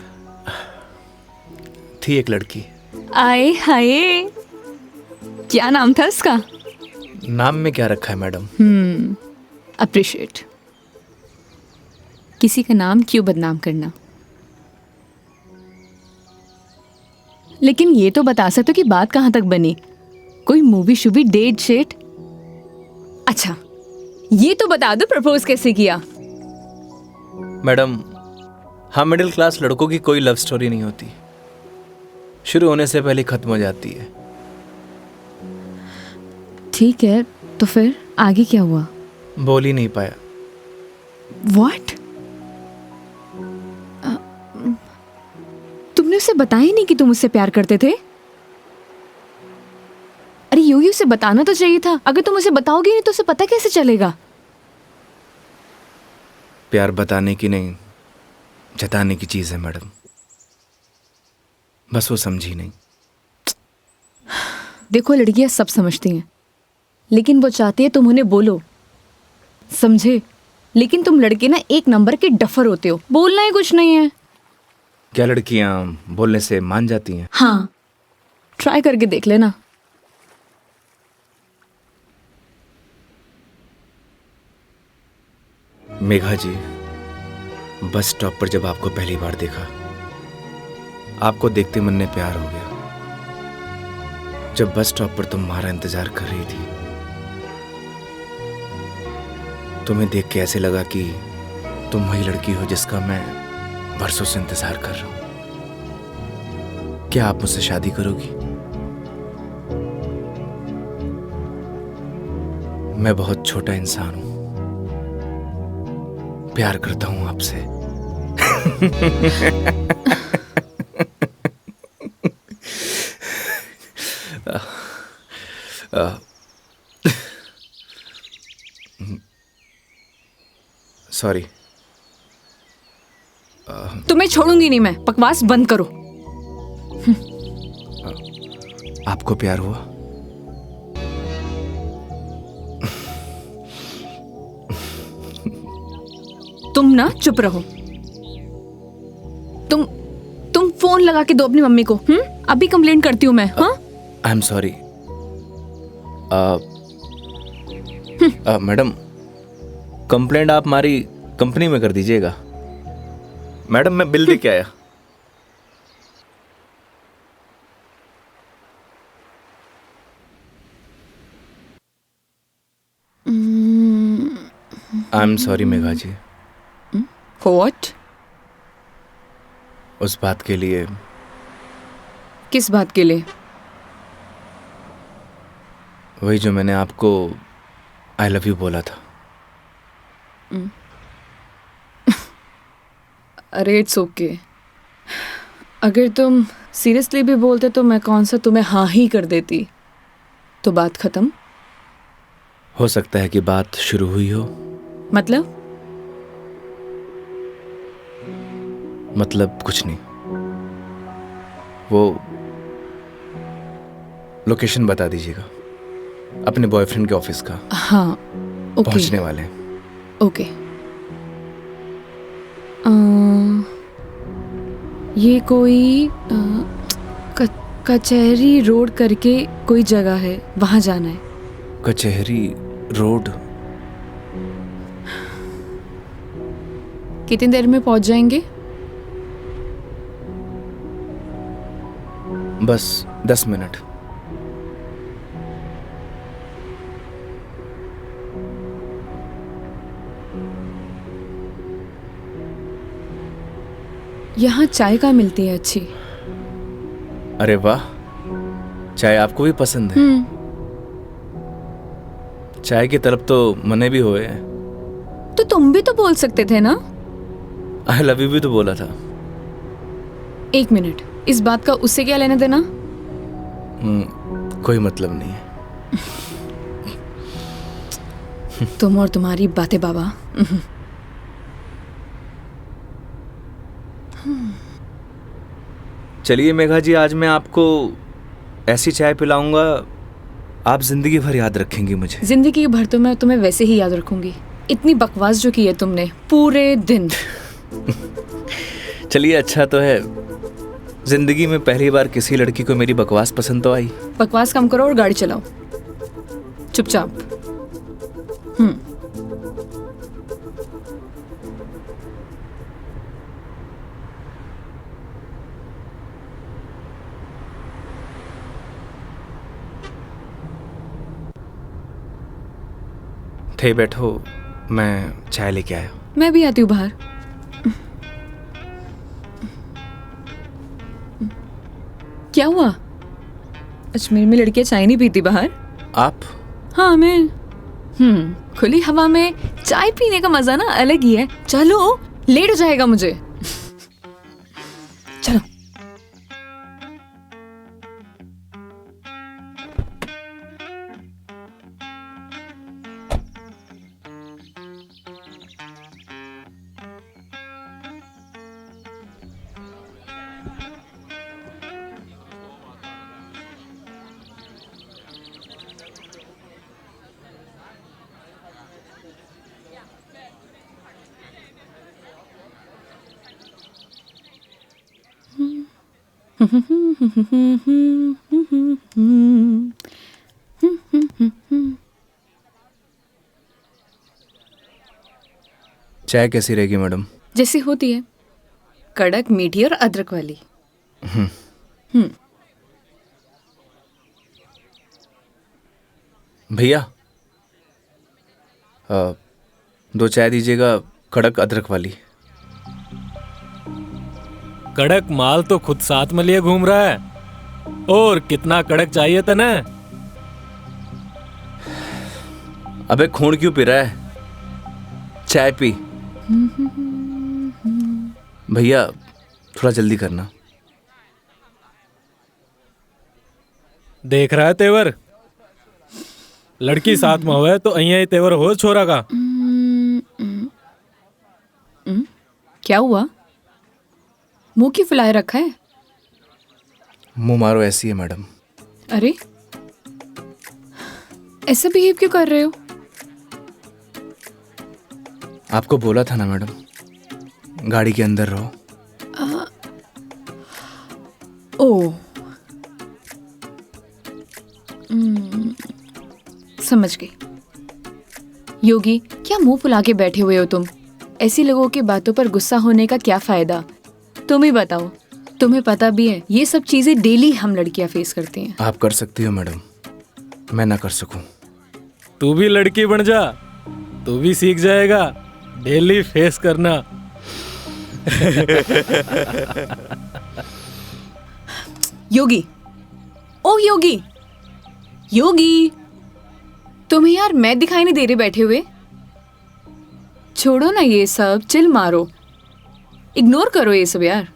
थी एक लड़की। आए हाय, क्या नाम था उसका? नाम में क्या रखा है मैडम? अप्रिशिएट। किसी का नाम क्यों बदनाम करना। लेकिन ये तो बता सकते हो कि बात कहाँ तक बनी? कोई मूवी शूवी, डेट शेट? अच्छा ये तो बता दो प्रपोज कैसे किया? मैडम हम मिडिल क्लास लड़कों की कोई लव स्टोरी नहीं होती, शुरू होने से पहले खत्म हो जाती है। ठीक है, तो फिर आगे क्या हुआ? बोल ही नहीं पाया। What? तुमने उसे बताया नहीं कि तुम उससे प्यार करते थे? अरे यूं उसे बताना तो चाहिए था। अगर तुम उसे बताओगे नहीं तो उसे पता कैसे चलेगा? प्यार बताने की नहीं, जताने की चीज है मैडम, बस वो समझी नहीं। देखो लड़कियां सब समझती हैं, लेकिन वो चाहती है तुम उन्हें बोलो, समझे? लेकिन तुम लड़के ना एक नंबर के डफर होते हो, बोलना ही कुछ नहीं है। क्या लड़कियां बोलने से मान जाती हैं? हाँ, ट्राई करके देख लेना। मेघा जी, बस स्टॉप पर जब आपको पहली बार देखा आपको देखते मन में प्यार हो गया। जब बस स्टॉप पर तुम्हारा इंतजार कर रही थी, तुम्हें देख के ऐसे लगा कि तुम वही लड़की हो जिसका मैं बरसों से इंतजार कर रहा हूं। क्या आप मुझसे शादी करोगी? मैं बहुत छोटा इंसान हूं, प्यार करता हूं आपसे। सॉरी। तुम्हें छोड़ूंगी नहीं मैं, बकवास बंद करो। आपको प्यार हुआ? तुम ना चुप रहो। तुम फोन लगा के दो अपनी मम्मी को। अभी कंप्लेंट करती हूँ मैं। हाँ, आई एम सॉरी। मैडम, कंप्लेंट आप हमारी कंपनी में कर दीजिएगा। मैडम, मैं बिल दे के आया। I am sorry Megha ji. What? उस बात के लिए। किस बात के लिए? वही जो मैंने आपको आई लव यू बोला था। अरे इट्स ओके। अगर तुम सीरियसली भी बोलते तो मैं कौन सा तुम्हें हाँ ही कर देती, तो बात खत्म। हो सकता है कि बात शुरू हुई हो। मतलब कुछ नहीं। वो लोकेशन बता दीजिएगा अपने बॉयफ्रेंड के ऑफिस का। हाँ ओके। पहुंचने वाले हैं। ओके। ये कोई कचहरी रोड करके कोई जगह है, वहां जाना है। कचहरी रोड? कितनी देर में पहुंच जाएंगे? बस 10 मिनट। यहाँ चाय का मिलती है अच्छी। अरे वाह, चाय आपको भी पसंद है? चाय की तरफ तो मने भी हुए हैं। तो तुम भी तो बोल सकते थे ना। आई लव यू भी तो बोला था। एक मिनट, इस बात का उससे क्या लेना देना? कोई मतलब नहीं है। तुम और तुम्हारी बातें बाबा। चलिए मेघा जी, आज मैं आपको ऐसी चाय पिलाऊंगा, आप जिंदगी भर याद रखेंगी मुझे। जिंदगी भर तो मैं तुम्हें वैसे ही याद रखूंगी। इतनी बकवास जो की है तुमने पूरे दिन। चलिए, अच्छा तो है, जिंदगी में पहली बार किसी लड़की को मेरी बकवास पसंद तो आई। बकवास कम करो और गाड़ी चलाओ चुपचाप। थे बैठो, मैं चाय लेके आया। मैं भी आती हूँ बाहर। क्या हुआ? अजमेर में लड़कियां चाय नहीं पीती बाहर? आप? हाँ मैं। खुली हवा में चाय पीने का मजा ना अलग ही है। चलो, लेट हो जाएगा मुझे। चलो। चाय कैसी रहेगी मैडम? जैसी होती है, कड़क, मीठी और अदरक वाली। भैया 2 चाय दीजिएगा, कड़क अदरक वाली। कड़क माल तो खुद साथ में लिए घूम रहा है, और कितना कड़क चाहिए तने? अबे खून क्यों पी रहा है, चाय पी। भैया थोड़ा जल्दी करना। देख रहा है तेवर, लड़की साथ में हुए तो अहिया ही तेवर हो छोरा का। क्या हुआ, मुंह क्यों फुलाए रखा है? मुंह मारो ऐसी है मैडम। अरे ऐसा बिहेव क्यों कर रहे हो? आपको बोला था ना मैडम, गाड़ी के अंदर रहो। ओ समझ गई। योगी, क्या मुंह फुला के बैठे हुए हो तुम? ऐसी लोगों की बातों पर गुस्सा होने का क्या फायदा? तुम ही बताओ, तुम्हें पता भी है ये सब चीजें डेली हम लड़कियां फेस करती हैं। आप कर सकती हो मैडम, मैं ना कर सकूं। तू भी लड़की बन जा, तू भी सीख जाएगा डेली फेस करना। योगी, ओ योगी, योगी, तुम्हें यार मैं दिखाई नहीं दे रही बैठे हुए? छोड़ो ना ये सब, चिल मारो, इग्नोर करो ये सब यार।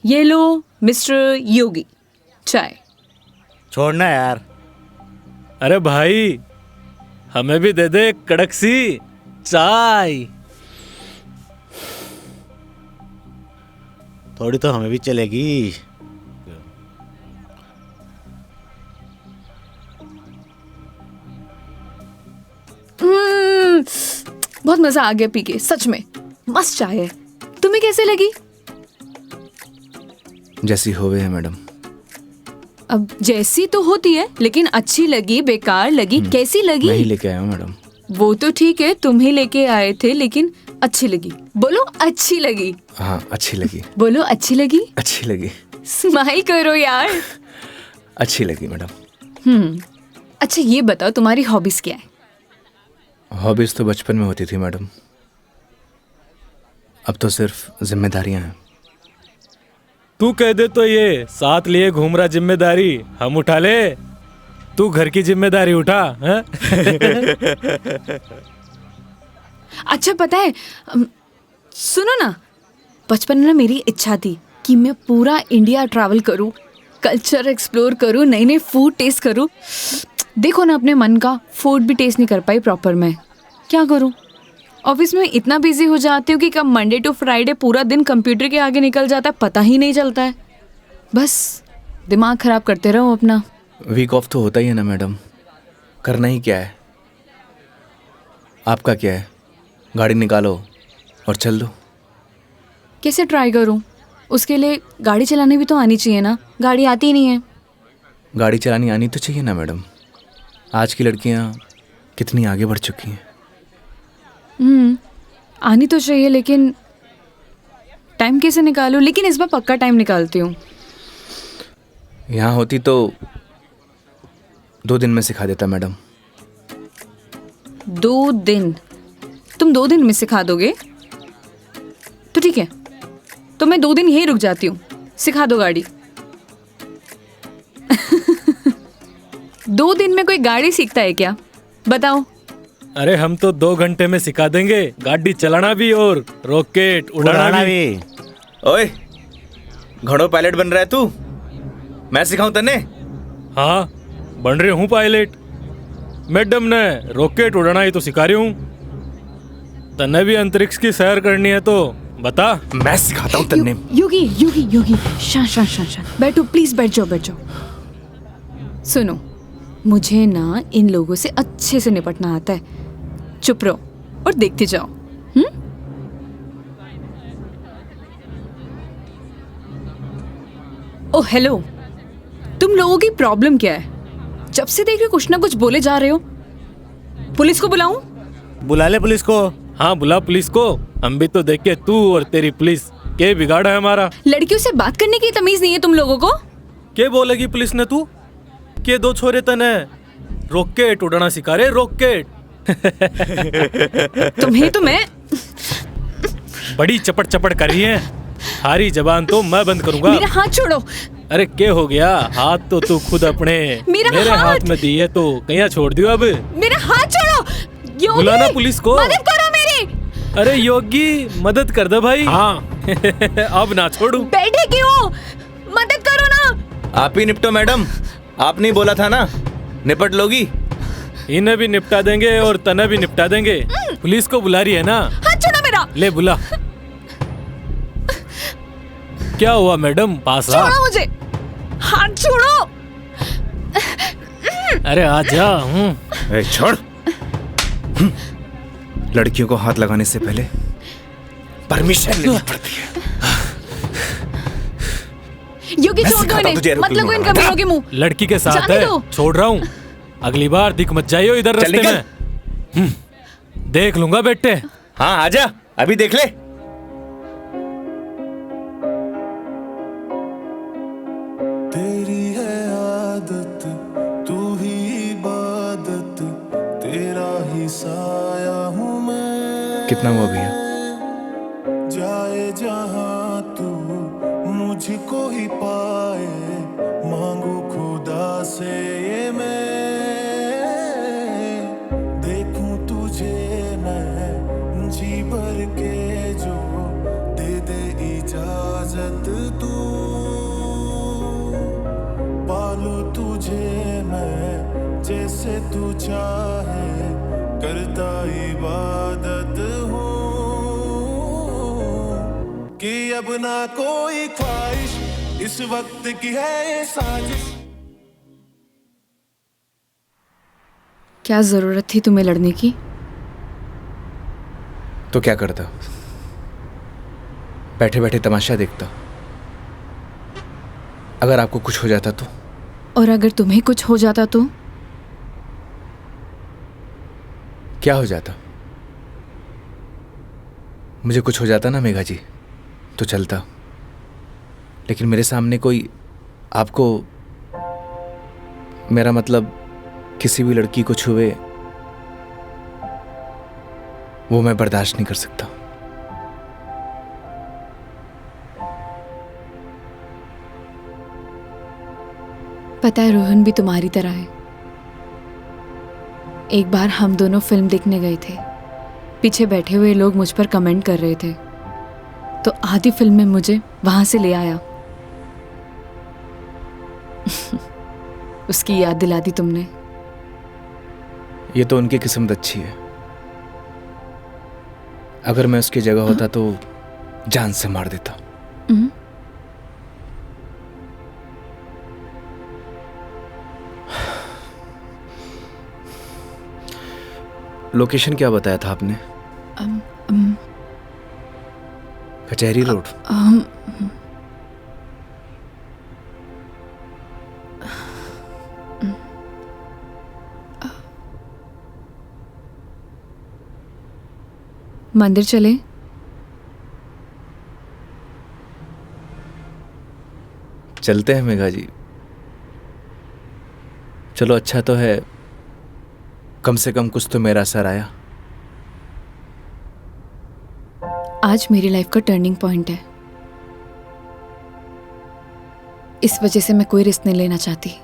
ये लो मिस्टर योगी, चाय। छोड़ना यार। अरे भाई, हमें भी दे दे कड़क सी चाय। थोड़ी तो हमें भी चलेगी। बहुत मजा आ गया पी के, सच में मस्त चाय है। तुम्हें कैसे लगी? जैसी होवे है मैडम। अब जैसी तो होती है, लेकिन अच्छी लगी, बेकार लगी, कैसी लगी? मैं ही लेके आया हूँ मैडम। वो तो ठीक है, तुम ही लेके आए थे, लेकिन अच्छी लगी। बोलो अच्छी लगी। हाँ अच्छी लगी। बोलो अच्छी लगी। अच्छी लगी। स्माइल करो यार। अच्छी लगी मैडम। अच्छा ये बताओ, तुम्हारी हॉबीज क्या है? हॉबीज तो बचपन में होती थी मैडम, अब तो सिर्फ जिम्मेदारियां हैं। तू कह दे तो ये साथ लिए घूम रहा जिम्मेदारी हम उठा ले, तू घर की जिम्मेदारी उठा है? अच्छा पता है, सुनो ना, बचपन में ना मेरी इच्छा थी कि मैं पूरा इंडिया ट्रैवल करूं, कल्चर एक्सप्लोर करूं, नई नई फूड टेस्ट करूं। देखो ना, अपने मन का फूड भी टेस्ट नहीं कर पाई प्रॉपर मैं। क्या करूं? ऑफिस में इतना बिजी हो जाती हूँ कि कब मंडे टू फ्राइडे पूरा दिन कंप्यूटर के आगे निकल जाता है, पता ही नहीं चलता है। बस दिमाग खराब करते रहो अपना। वीक ऑफ तो होता ही है ना मैडम, करना ही क्या है। आपका क्या है, गाड़ी निकालो और चल दो। कैसे ट्राई करूं? उसके लिए गाड़ी चलानी भी तो आनी चाहिए ना, गाड़ी आती ही नहीं है। गाड़ी चलानी आनी तो चाहिए ना मैडम, आज की लड़कियां कितनी आगे बढ़ चुकी हैं। आनी तो चाहिए, लेकिन टाइम कैसे निकालूं? लेकिन इस बार पक्का टाइम निकालती हूँ। यहाँ होती तो 2 दिन में सिखा देता मैडम। 2 दिन? तुम 2 दिन में सिखा दोगे? तो ठीक है, तो मैं 2 दिन यहीं रुक जाती हूँ, सिखा दो गाड़ी। 2 दिन में कोई गाड़ी सीखता है क्या? बताओ। अरे हम तो 2 घंटे में सिखा देंगे, गाड़ी चलाना भी और रॉकेट उड़ाना भी। ओए, घोड़ों पायलट बन रहा है तू? मैं सिखाऊं तन्ने? हाँ बन रही हूँ पायलट, मैडम ने रॉकेट उड़ाना ही तो सिखा रही हूँ। तन्ने भी अंतरिक्ष की सैर करनी है तो बता। मैं सिखाता हूँ तन्ने। योगी योगी योगी, शांत शांत शांत शांत, बैठो प्लीज, बैठ जाओ बैठ जाओ। सुनो, मुझे ना इन लोगों से अच्छे से निपटना आता है। चुप रहो और देखते जाओ। ओ हेलो, तुम लोगों की प्रॉब्लम क्या है? जब से देख रहे कुछ ना कुछ बोले जा रहे हो। पुलिस को बुलाऊं? बुला ले पुलिस को। हाँ बुला पुलिस को, हम भी तो देखे तू और तेरी पुलिस के बिगाड़ा है हमारा? लड़कियों से बात करने की तमीज नहीं है तुम लोगों को? के बोलेगी पुलिस ने तू? के दो छोरे तने रॉकेट उड़ाना सिखा रहे, रॉकेट। तुम्हें तो मैं बड़ी चपट चपट कर रही है। हारी जबान तो मैं बंद करूंगा। मेरा हाथ छोड़ो। अरे क्या हो गया? हाथ तो तू खुद अपने मेरे हाथ में दी है तो कहीं छोड़ दियो अब। मेरा हाथ छोड़ो। योगी, बुलाना पुलिस को। मदद करो मेरी। अरे योगी मदद कर दे भाई। हाँ अब ना छोड़ू। बैठे क्यों? मदद करो ना। आप ही निपटो मैडम, आपने बोला था ना निपट लोगी। इन्हें भी निपटा देंगे और तने भी निपटा देंगे। पुलिस को बुला रही है ना? हाथ छोड़ो मेरा। ले बुला। क्या हुआ मैडम? पास आ। छोड़ो मुझे, हाथ छोड़ो। अरे आ जा। ए, छोड़। लड़कियों को हाथ लगाने से पहले परमिशन लेनी पड़ती है। योगी छोड़ दो इन्हें, मत लगो इन कमीनों के मुंह। लड़की के साथ जाने है, दो। छोड़ रहा हूँ। अगली बार दिख मत जाइयो इधर रास्ते में। देख लूंगा बेटे। हाँ आजा, अभी देख ले। तेरी है आदत, तू ही इबादत, तेरा ही साया हूँ मैं। कितना हुआ भैया? जाए जहाँ तू मुझको ही पाए, मांगू खुदा से ये मैं। देखूं तुझे मैं जी भर के, जो दे दे इजाजत तू। पालू तुझे मैं जैसे तू चाहे, करता इबादत हूँ कि अब ना कोई ख्वाहिश, इस वक्त की है ये साजिश। क्या जरूरत थी तुम्हें लड़ने की? तो क्या करता? बैठे बैठे तमाशा देखता। अगर आपको कुछ हो जाता तो? और अगर तुम्हें कुछ हो जाता तो? क्या हो जाता? मुझे कुछ हो जाता ना मेघा जी तो चलता, लेकिन मेरे सामने कोई आपको, मेरा मतलब किसी भी लड़की को छुए, वो मैं बर्दाश्त नहीं कर सकता। पता है रोहन भी तुम्हारी तरह है। एक बार हम दोनों फिल्म देखने गए थे। पीछे बैठे हुए लोग मुझ पर कमेंट कर रहे थे, तो आधी फिल्म में मुझे वहां से ले आया। उसकी याद दिला दी तुमने। ये तो उनकी किस्मत अच्छी है। अगर मैं उसकी जगह होता तो जान से मार देता। लोकेशन क्या बताया था आपने? कचहरी रोड। मंदिर चले? चलते हैं मेघा जी। चलो अच्छा तो है, कम से कम कुछ तो मेरा असर आया। आज मेरी लाइफ का टर्निंग पॉइंट है। इस वजह से मैं कोई रिस्क नहीं लेना चाहती।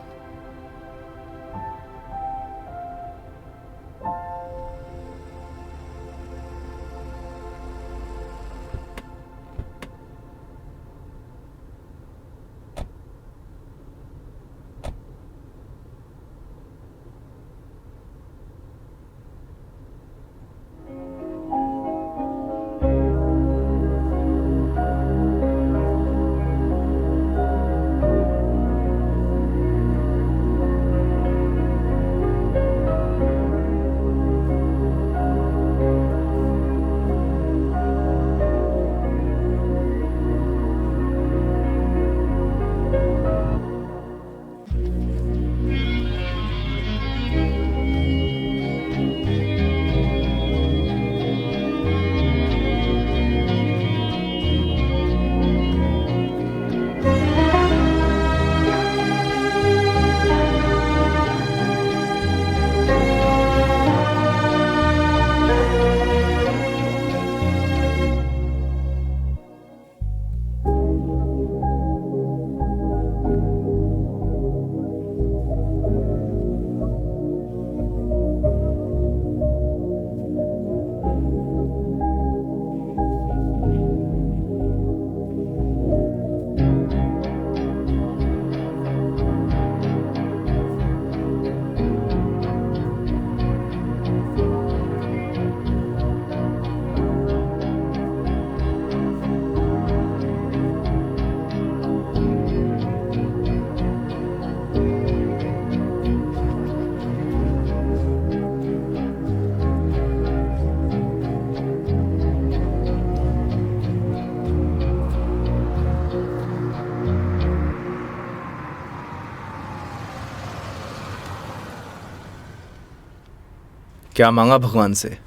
क्या मांगा भगवान से?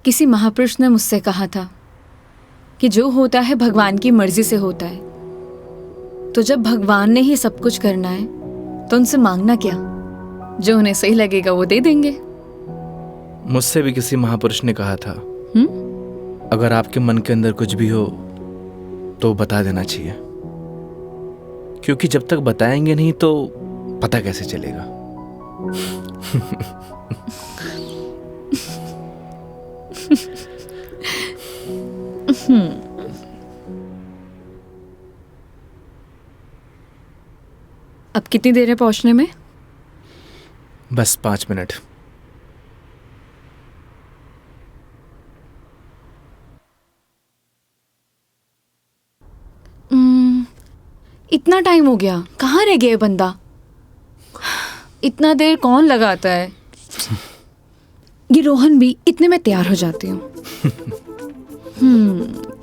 किसी महापुरुष ने मुझसे कहा था कि जो होता है भगवान की मर्जी से होता है, तो जब भगवान ने ही सब कुछ करना है तो उनसे मांगना क्या, जो उन्हें सही लगेगा वो दे देंगे। मुझसे भी किसी महापुरुष ने कहा था, अगर आपके मन के अंदर कुछ भी हो तो बता देना चाहिए, क्योंकि जब तक बताएंगे नहीं तो पता कैसे चलेगा। अब कितनी देर है पहुंचने में? बस 5 मिनट। इतना टाइम हो गया, कहाँ रह गया ये बंदा? इतना देर कौन लगाता है? ये रोहन भी, इतने में तैयार हो जाती हूँ।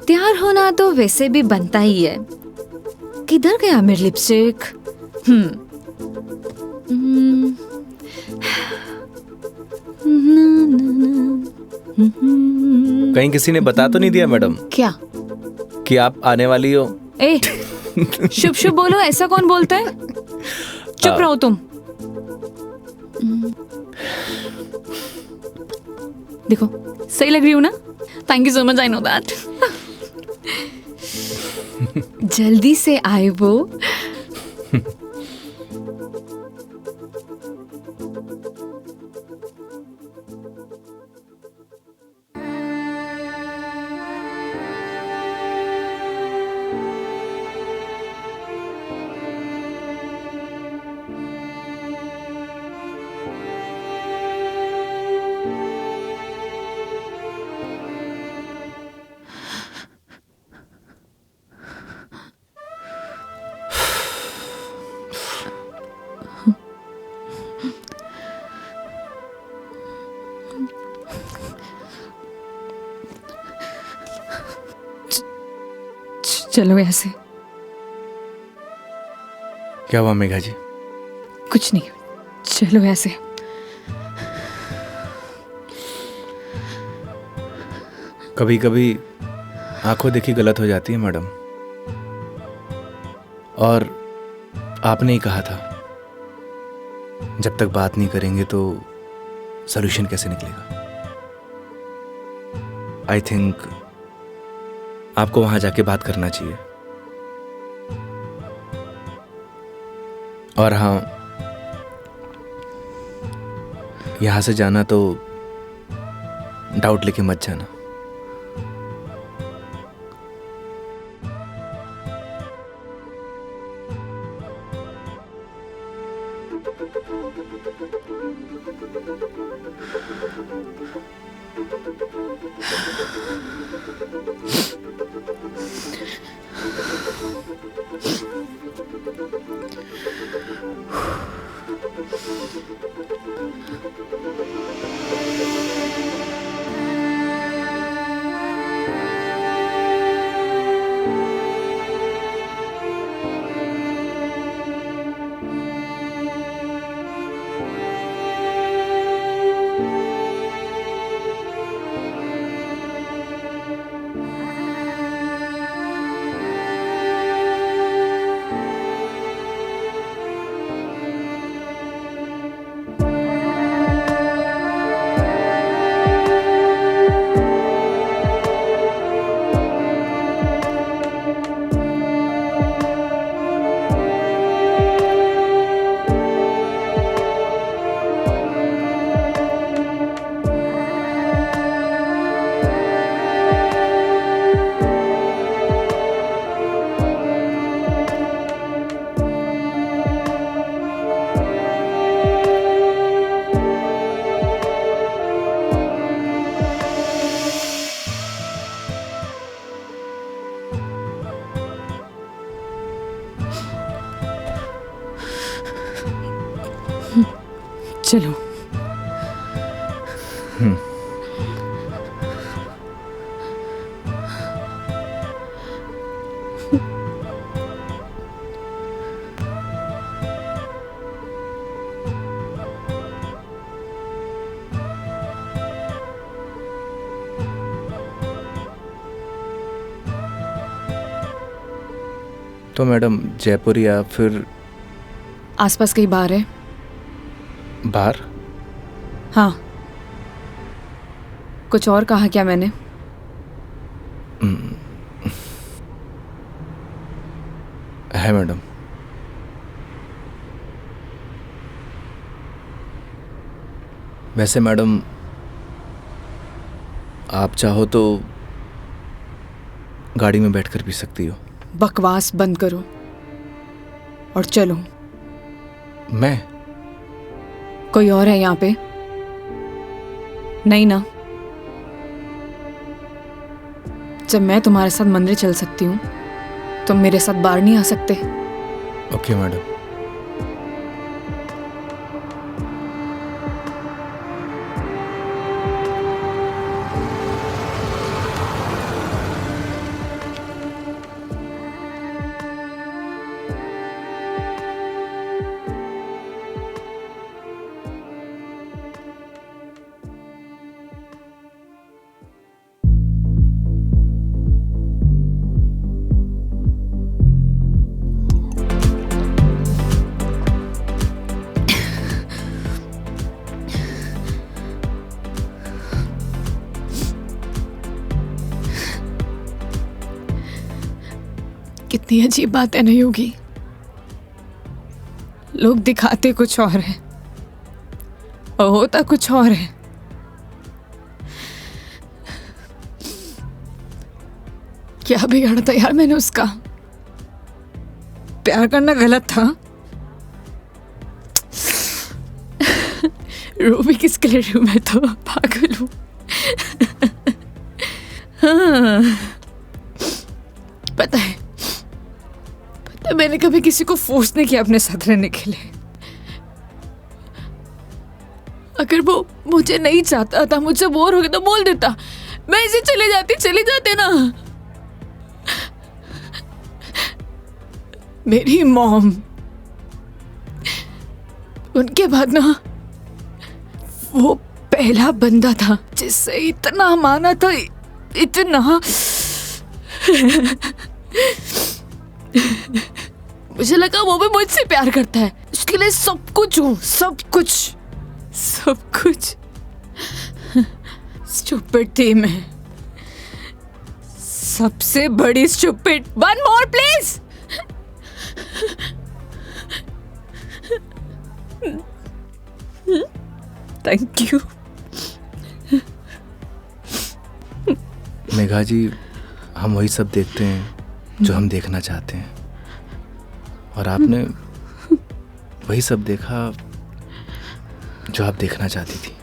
तैयार होना तो वैसे भी बनता ही है। किधर गया मेरी लिपस्टिक? कहीं किसी ने बता तो नहीं दिया मैडम क्या? कि आप आने वाली हो? ए, शुभ शुभ बोलो, ऐसा कौन बोलता है? चुप रहो तुम। देखो सही लग रही हूँ ना? Thank you so much, I know that. जल्दी से आए वो। चलो ऐसे। क्या हुआ मेघा जी? कुछ नहीं, चलो ऐसे। कभी कभी आंखों देखी गलत हो जाती है मैडम, और आपने ही कहा था जब तक बात नहीं करेंगे तो सॉल्यूशन कैसे निकलेगा। आई थिंक आपको वहां जाके बात करना चाहिए। और हाँ, यहां से जाना तो डाउट लेके मत जाना। चलो। तो मैडम जयपुर या फिर आसपास कहीं बार है? बाहर? हाँ। कुछ और कहा क्या मैंने? है मैडम। वैसे मैडम आप चाहो तो गाड़ी में बैठकर पी सकती हो। बकवास बंद करो और चलो। मैं? कोई और है यहाँ पे? नहीं ना? जब मैं तुम्हारे साथ मंदिर चल सकती हूँ, तुम मेरे साथ बाहर नहीं आ सकते? Okay madam. कितनी अजीब बात है ना योगी। लोग दिखाते कुछ और है और होता कुछ और है। क्या बिगाड़ा था यार मैंने उसका? प्यार करना गलत था? रो भी किसके लिए रही हूं? मैं तो पागल हूं। हाँ, पता है मैंने कभी किसी को फोर्स नहीं किया अपने साथ रहने के लिए। अगर वो मुझे नहीं चाहता था, मुझे बोर हो गया तो बोल देता, मैं इसे चले जाते ना। मेरी मॉम, उनके बाद ना वो पहला बंदा था जिससे इतना माना था, इतना। मुझे लगा वो भी मुझसे प्यार करता है, उसके लिए सब कुछ हूँ, सब कुछ। स्टूपिड थी मैं, सबसे बड़ी stupid. One more please. Thank you. Megha ji, हम वही सब देखते हैं जो हम देखना चाहते हैं, और आपने वही सब देखा जो आप देखना चाहती थी।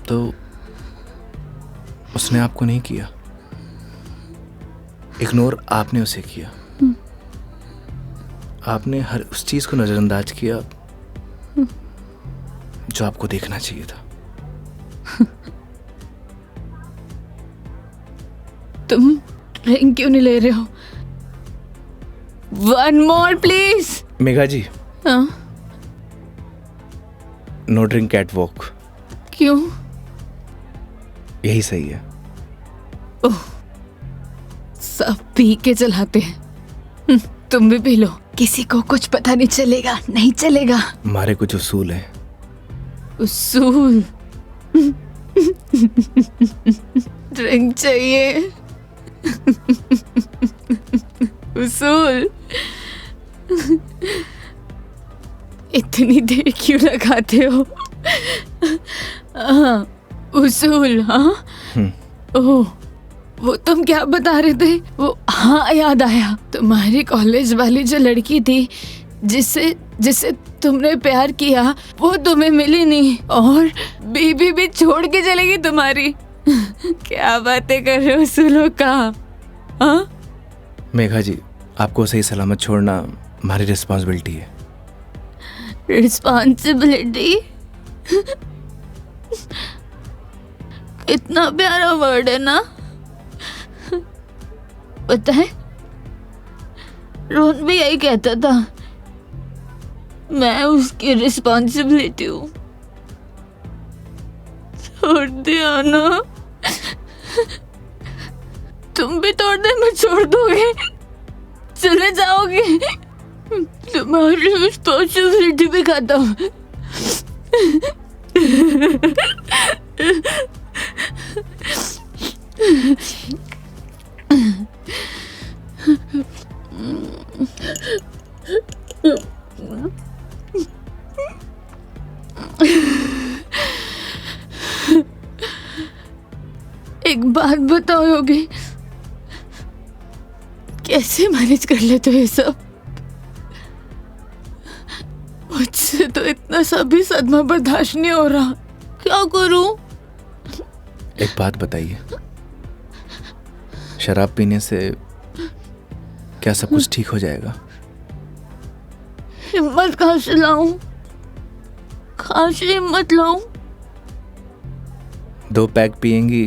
तो उसने आपको नहीं किया, इग्नोर आपने उसे किया। आपने हर उस चीज को नजरअंदाज किया जो आपको देखना चाहिए था। तुम ड्रिंक क्यों नहीं ले रहे हो? One more please. Megha ji, हाँ? No drink at walk. क्यों? यही सही है। ओह, सब पी के चलाते हैं। तुम भी पी लो, किसी को कुछ पता नहीं चलेगा। नहीं चलेगा। हमारे कुछ उसूल हैं। उसूल? ड्रिंक चाहिए। उसूल? इतनी देर क्यों लगाते हो? हाँ, उसूल। हाँ, ओह, वो तुम क्या बता रहे थे? वो, हाँ याद आया, तुम्हारी कॉलेज वाली जो लड़की थी जिससे तुमने प्यार किया, वो तुम्हें मिली नहीं और बीबी भी छोड़ के चलेगी तुम्हारी। क्या बातें कर रहे हो उसूलों का? हाँ? मेघा जी, आपको सही सलामत छोड़ना हमारी रिस्पॉन्सिबिलिटी है। रिस्पॉन्सिबिलिटी? इतना प्यारा वर्ड है ना। पता है, रोहन भी यही कहता था, मैं उसकी रिस्पॉन्सिबिलिटी हूँ। छोड़ दिया ना? तुम भी तोड़ दे, मैं छोड़ दोगे? चले जाओगे? तुम्हारी रिस्पॉन्सिबिलिटी भी खत्म। एक बात बताओ योगी, कैसे मैनेज कर लेते हो ये सब? मुझसे तो इतना सा भी सदमा बर्दाश्त नहीं हो रहा, क्या करूं? एक बात बताइए, शराब पीने से क्या सब कुछ ठीक हो जाएगा? हिम्मत कहाँ से लाऊं? कहाँ से हिम्मत लाऊं? 2 पैक पिएंगी,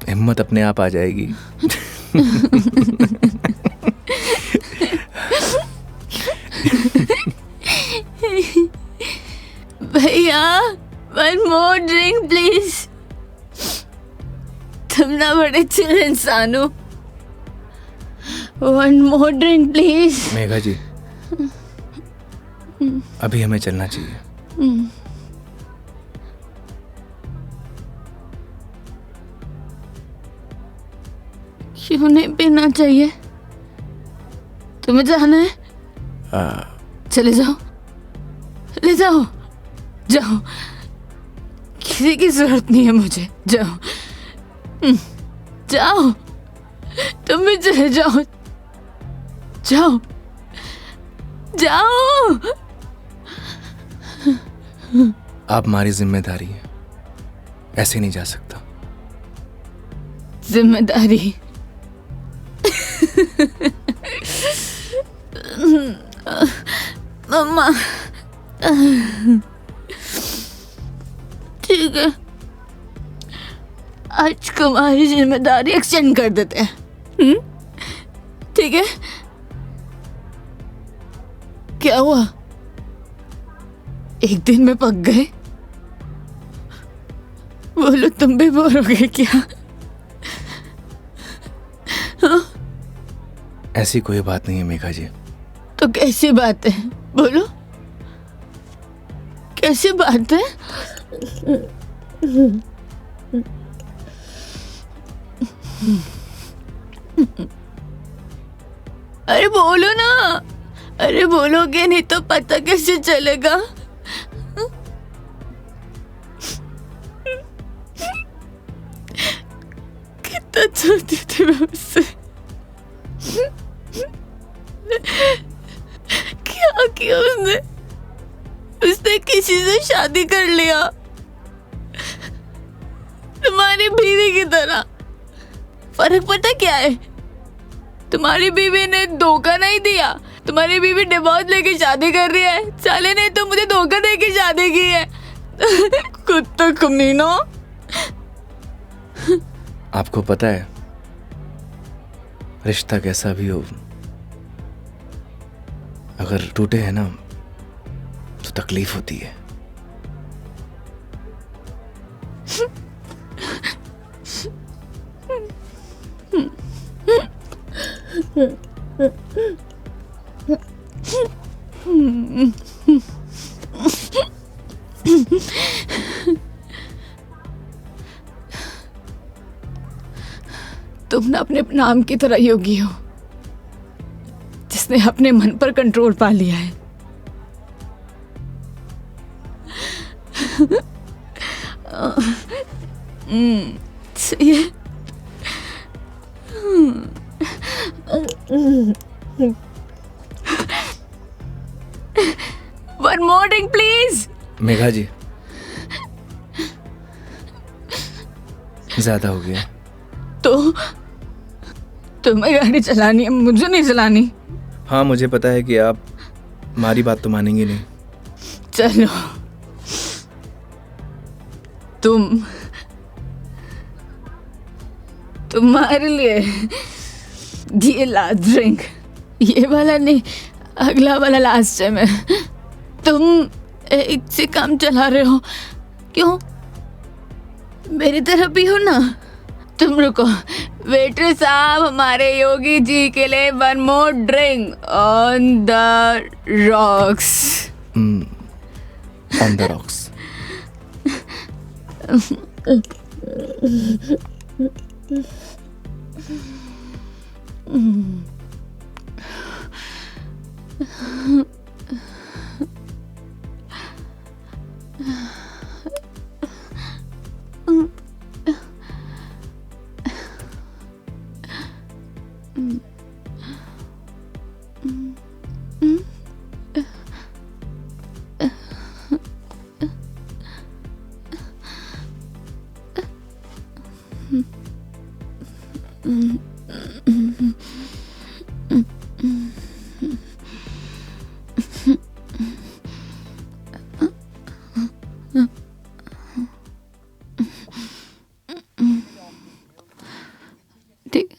हिम्मत अपने आप आ जाएगी। भैया, 1 more drink प्लीज। तुम ना बड़े चिल इंसान हो। 1 more drink प्लीज। मेघा जी, अभी हमें चलना चाहिए। क्यों नहीं पीना चाहिए? तुम्हें जाना है? चले जाओ, ले जाओ, जाओ, किसी की जरूरत नहीं है मुझे। जाओ, जाओ, तुम भी चले जाओ, जाओ, जाओ। आप हमारी जिम्मेदारी है, ऐसे नहीं जा सकता। जिम्मेदारी? मम्मा, ठीक है, आज तुम्हारी जिम्मेदारी एक्सटेंड कर देते हैं। ठीक है? क्या हुआ? एक दिन में पक गए? बोलो, तुम भी बोर हो गए क्या? हाँ? ऐसी कोई बात नहीं है मेघा जी। तो कैसी बात है? बोलो, कैसी बात है? अरे बोलो ना, अरे बोलोगे नहीं तो पता कैसे चलेगा? कितना चाहती थी मैं उससे, क्या किया उसने? उसने किसी से शादी कर लिया, तुम्हारी बीवी की तरह। फर्क पता क्या है? तुम्हारी बीवी ने धोखा नहीं दिया, तुम्हारी बीवी डिवोर्स लेके शादी कर रही है। साले ने तो मुझे धोखा देके शादी की है। कुत्ता कमीना। आपको पता है, रिश्ता कैसा भी हो, अगर टूटे है ना तो तकलीफ होती है। तुम ना अपने नाम की तरह योगी हो, जिसने अपने मन पर कंट्रोल पा लिया है। सही है। One more drink, please. Megha जी, ज्यादा हो गया। तो तुम्हें गाड़ी चलानी है, मुझे नहीं चलानी। हाँ, मुझे पता है कि आप हमारी बात तो मानेंगे नहीं। चलो, तुम्हारे लिए ये लास्ट ड्रिंक, ये वाला नहीं, अगला वाला लास्ट है। मैं तुम एक से काम चला रहे हो, क्यों? मेरी तरह भी हो ना, तुम रुको वेटर साहब, हमारे योगी जी के लिए 1 more drink on the rocks. On the rocks. ठीक।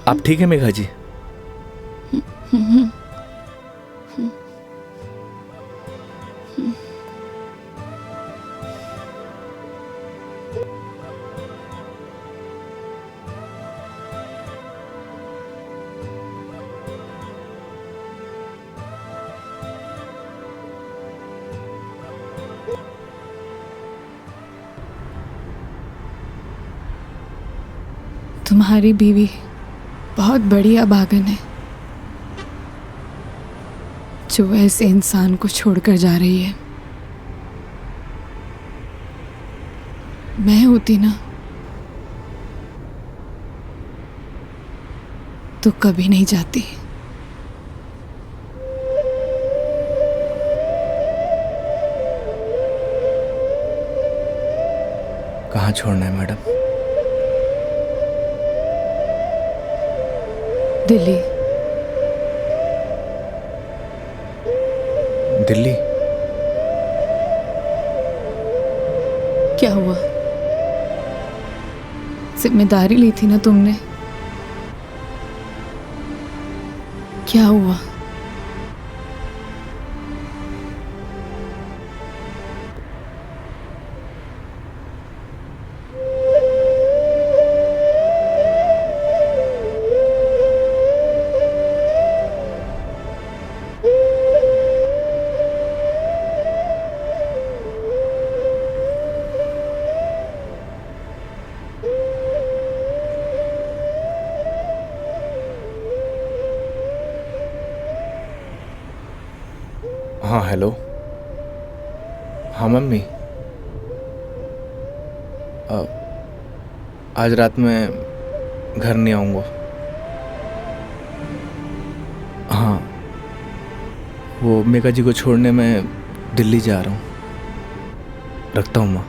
आप ठीक है मेघा जी? तुम्हारी बीवी बहुत बड़ी अभागन है जो ऐसे इंसान को छोड़कर जा रही है। मैं होती ना तो कभी नहीं जाती। कहाँ छोड़ना है मैडम? दिल्ली। दिल्ली? क्या हुआ? जिम्मेदारी ली थी ना तुमने, क्या हुआ? हाँ हेलो। हाँ मम्मी, आज रात में घर नहीं आऊँगा। हाँ, वो मेघा जी को छोड़ने मैं दिल्ली जा रहा हूँ। रखता हूँ माँ।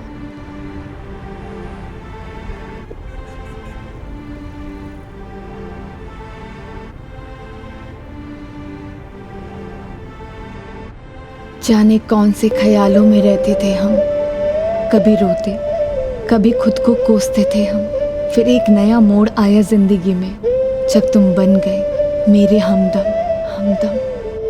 जाने कौन से ख्यालों में रहते थे हम, कभी रोते कभी खुद को कोसते थे हम। फिर एक नया मोड़ आया जिंदगी में जब तुम बन गए मेरे हमदम।